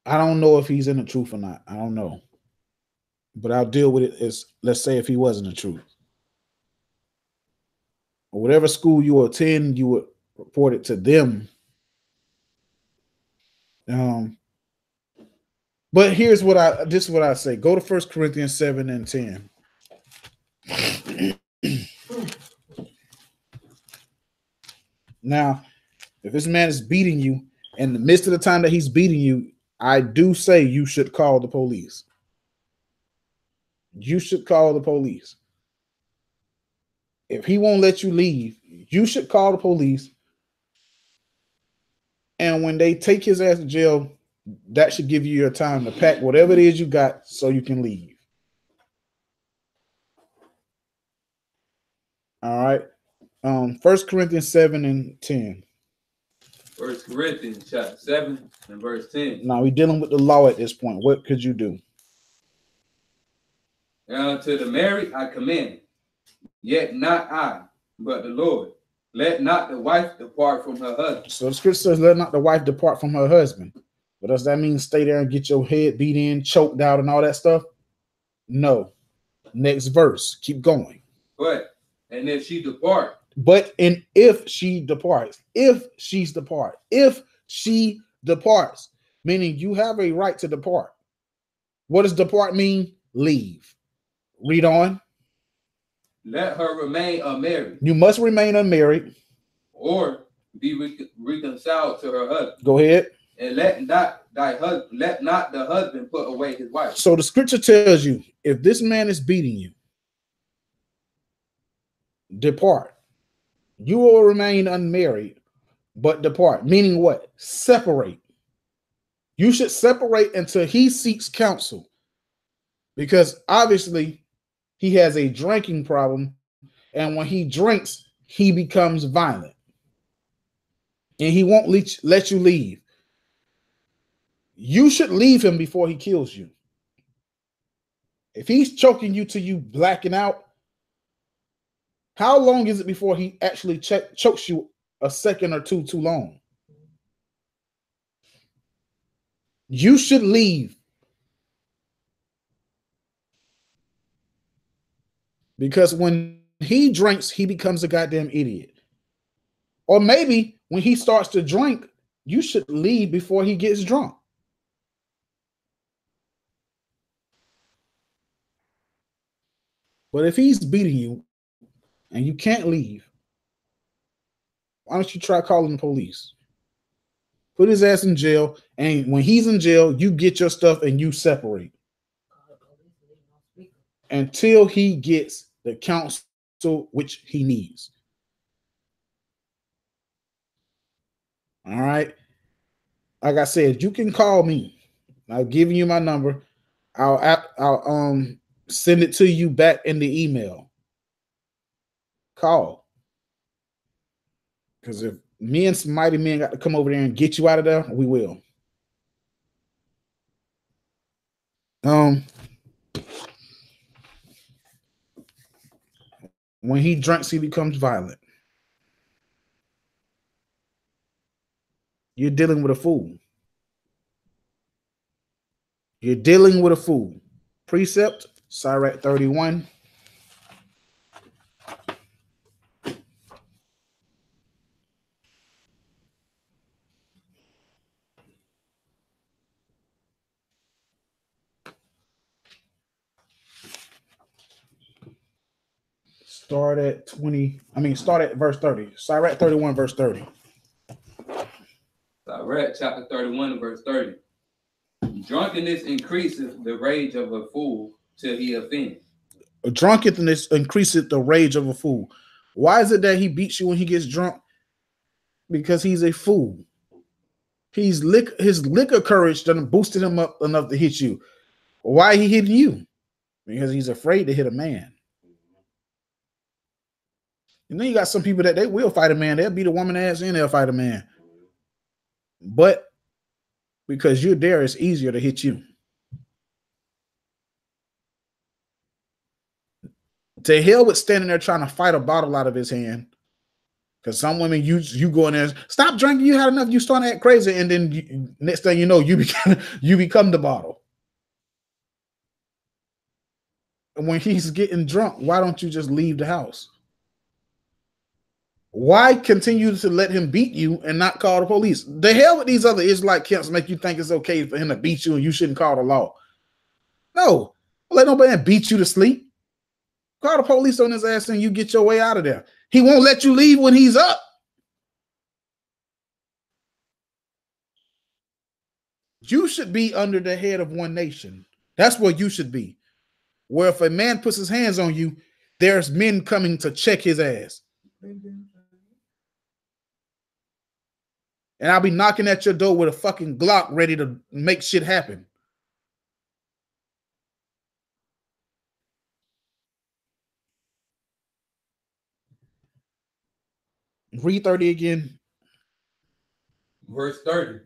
I don't know if he's in the truth or not. I don't know. But I'll deal with it as, let's say, if he wasn't the truth. Or whatever school you attend, you would report it to them. But this is what I say. Go to 1 Corinthians 7:10. Now, if this man is beating you, in the midst of the time that he's beating you, I do say you should call the police. You should call the police. If he won't let you leave, you should call the police. And when they take his ass to jail, that should give you your time to pack whatever it is you got so you can leave. All right. 1 Corinthians 7:10. 1 Corinthians chapter 7 and verse 10. Now we're dealing with the law at this point. What could you do? And to the married I command, yet not I, but the Lord. Let not the wife depart from her husband. So the scripture says, let not the wife depart from her husband. But does that mean stay there and get your head beat in, choked out, and all that stuff? No. Next verse. Keep going. But, and if she depart. But, and if she departs, if she departs, meaning you have a right to depart. What does depart mean? Leave. Read on. Let her remain unmarried. You must remain unmarried. Or be reconciled to her husband. Go ahead. And let not the husband put away his wife. So the scripture tells you, if this man is beating you, depart. You will remain unmarried, but depart. Meaning what? Separate. You should separate until he seeks counsel. Because obviously he has a drinking problem. And when he drinks, he becomes violent. And he won't let you leave. You should leave him before he kills you. If he's choking you till you blacking out, how long is it before he actually chokes you a second or two too long? You should leave. Because when he drinks, he becomes a goddamn idiot. Or maybe when he starts to drink, you should leave before he gets drunk. But if he's beating you and you can't leave, why don't you try calling the police? Put his ass in jail, and when he's in jail, you get your stuff and you separate until he gets the counsel which he needs. All right. Like I said, you can call me. I've given you my number. I'll send it to you back in the email. Call. Because if me and some mighty men got to come over there and get you out of there, we will. When he drinks, he becomes violent. You're dealing with a fool. You're dealing with a fool. Precept, Sirach 31. Start at verse 30. Sirach 31, verse 30. Sirach chapter 31 and verse 30. Drunkenness increases the rage of a fool till he offends. Drunkenness increases the rage of a fool. Why is it that he beats you when he gets drunk? Because he's a fool. His liquor courage done boosted him up enough to hit you. Why he hitting you? Because he's afraid to hit a man. And then you got some people that they will fight a man. They'll beat a woman ass and they'll fight a man. But because you're there, it's easier to hit you. To hell with standing there trying to fight a bottle out of his hand. Because some women, you go in there, stop drinking, you had enough, you start to act crazy, and then next thing you know, you become the bottle. And when he's getting drunk, why don't you just leave the house? Why continue to let him beat you and not call the police? The hell with these other Israelite camps make you think it's okay for him to beat you and you shouldn't call the law. No, let nobody beat you to sleep. Call the police on his ass and you get your way out of there. He won't let you leave when he's up. You should be under the head of one nation. That's where you should be. Where if a man puts his hands on you, there's men coming to check his ass. And I'll be knocking at your door with a fucking Glock ready to make shit happen. Read 30 again. Verse 30.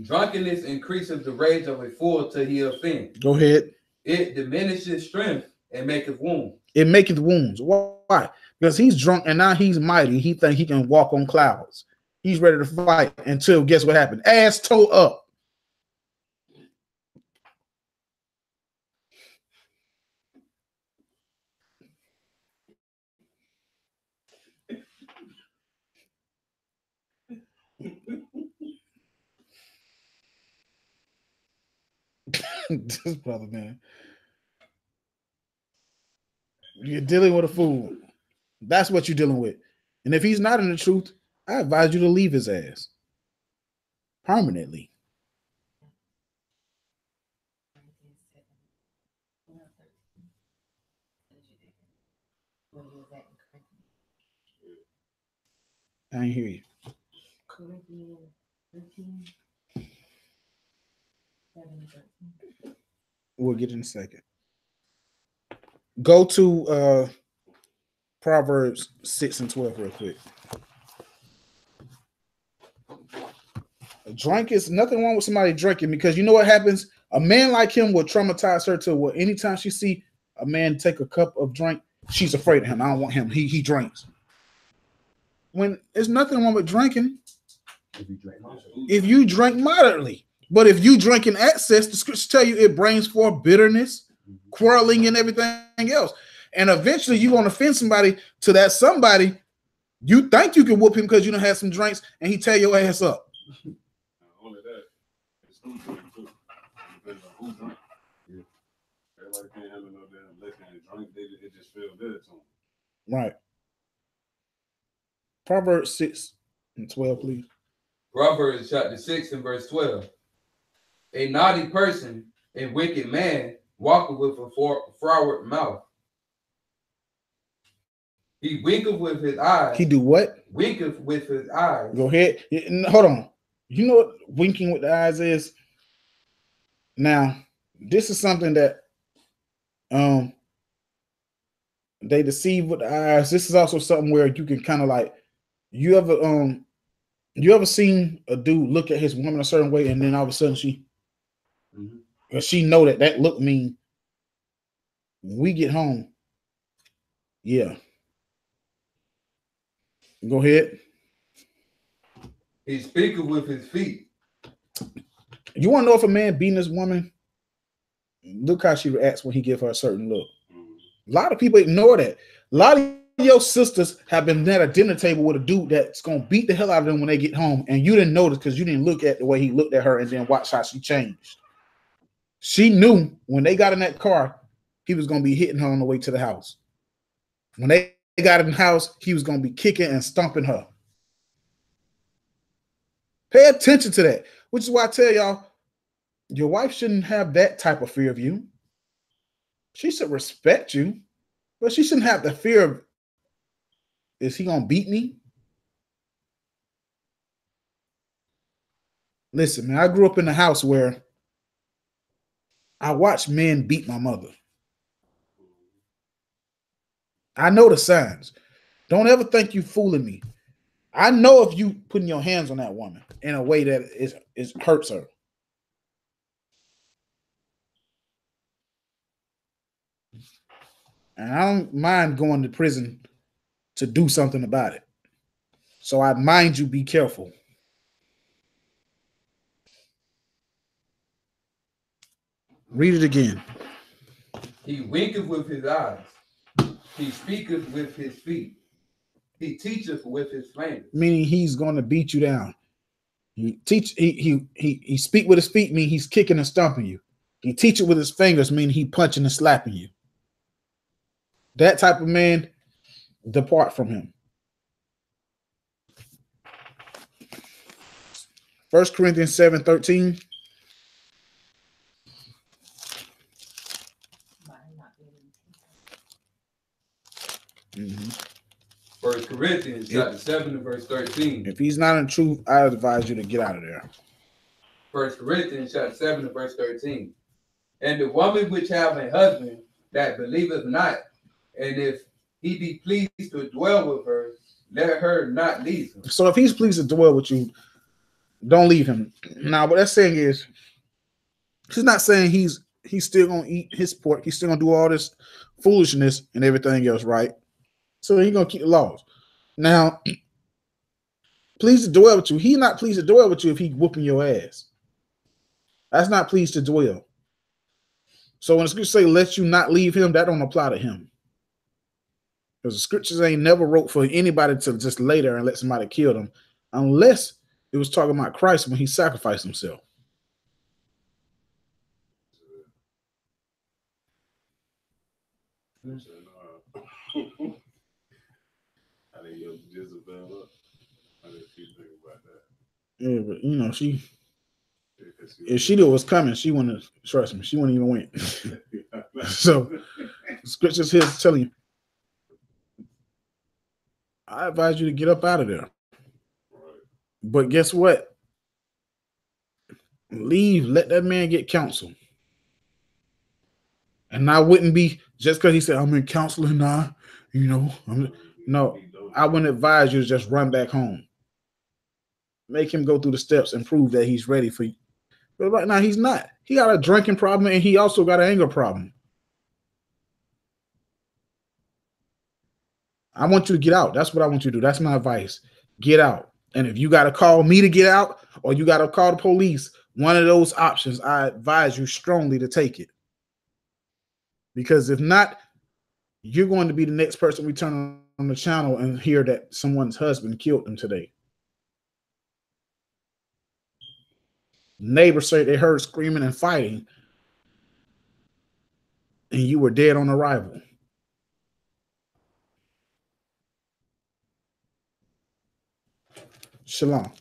Drunkenness increases the rage of a fool till he offends. Go ahead. It diminishes strength and maketh wounds. It maketh wounds. Why? Because he's drunk and now he's mighty. He thinks he can walk on clouds. He's ready to fight until guess what happened? Ass toe up. This brother, man. You're dealing with a fool. That's what you're dealing with. And if he's not in the truth, I advise you to leave his ass permanently. I ain't hear you. We'll get in a second. Go to Proverbs 6 and 12 real quick. A drink is nothing wrong with somebody drinking because you know what happens? A man like him will traumatize her to where anytime she see a man take a cup of drink, she's afraid of him. I don't want him. He drinks. When there's nothing wrong with drinking if you drink moderately. But if you drink in excess, the scriptures tell you it brings forth bitterness, quarreling, and everything else. And eventually you're going to offend somebody to that somebody. You think you can whoop him because you don't have some drinks and he tear your ass up. Only that. It's who drink too. Depends on who drink. Yeah. Everybody can't handle no damn liquor and drink, it just feels good to them. Right. Proverbs 6 and 12, please. Proverbs chapter 6 and verse 12. A naughty person and wicked man walketh with a froward mouth. He winketh with his eyes. He do what? Winketh with his eyes. Go ahead. Hold on. You know what winking with the eyes is? Now, this is something that they deceive with the eyes. This is also something where you can kind of like, you ever seen a dude look at his woman a certain way and then all of a sudden she know that look mean when we get home. Yeah. Go ahead. He speaketh with his feet. You want to know if a man beating his woman? Look how she reacts when he give her a certain look. A lot of people ignore that. A lot of your sisters have been at a dinner table with a dude that's gonna beat the hell out of them when they get home, and you didn't notice because you didn't look at the way he looked at her and then watch how she changed. She knew when they got in that car, he was gonna be hitting her on the way to the house. When they got in the house, he was gonna be kicking and stomping her. Pay attention to that, which is why I tell y'all, your wife shouldn't have that type of fear of you. She should respect you, but she shouldn't have the fear of, is he gonna beat me? Listen, man, I grew up in a house where I watched men beat my mother. I know the signs. Don't ever think you fooling me. I know if you putting your hands on that woman in a way that is hurts her. And I don't mind going to prison to do something about it. So I mind you, be careful. Read it again. He winketh with his eyes. He speaketh with his feet. He teacheth with his fingers. Meaning he's going to beat you down. He speak with his feet, mean he's kicking and stomping you. He teach it with his fingers, meaning he punching and slapping you. That type of man, depart from him. 1 Corinthians 7:13. Mm-hmm. 1 Corinthians chapter 7 and verse 13. If he's not in truth, I advise you to get out of there. 1 Corinthians chapter 7 and verse 13. And the woman which have a husband that believeth not, and if he be pleased to dwell with her, let her not leave him. So if he's pleased to dwell with you, don't leave him. Now, what that's saying is, she's not saying he's still gonna eat his pork, he's still gonna do all this foolishness and everything else, right? So he's gonna keep the laws. Now, pleased to dwell with you. He's not pleased to dwell with you if he whooping your ass. That's not pleased to dwell. So when the scriptures say let you not leave him, that don't apply to him. Because the scriptures ain't never wrote for anybody to just lay there and let somebody kill them, unless it was talking about Christ when he sacrificed himself. How they yelled Jezebel up? How did she think about that? Yeah, but you know, if she knew it was coming, she wouldn't trust me. She wouldn't even win. So scriptures here is telling you, I advise you to get up out of there. Right. But guess what? Leave. Let that man get counsel. And I wouldn't be just because he said I'm in counseling now. You know, no. I wouldn't advise you to just run back home. Make him go through the steps and prove that he's ready for you. But right now he's not. He got a drinking problem and he also got an anger problem. I want you to get out. That's what I want you to do. That's my advice. Get out. And if you got to call me to get out or you got to call the police, one of those options, I advise you strongly to take it. Because if not, you're going to be the next person we turn on the channel and hear that someone's husband killed them today. Neighbors say they heard screaming and fighting, and you were dead on arrival. Shalom.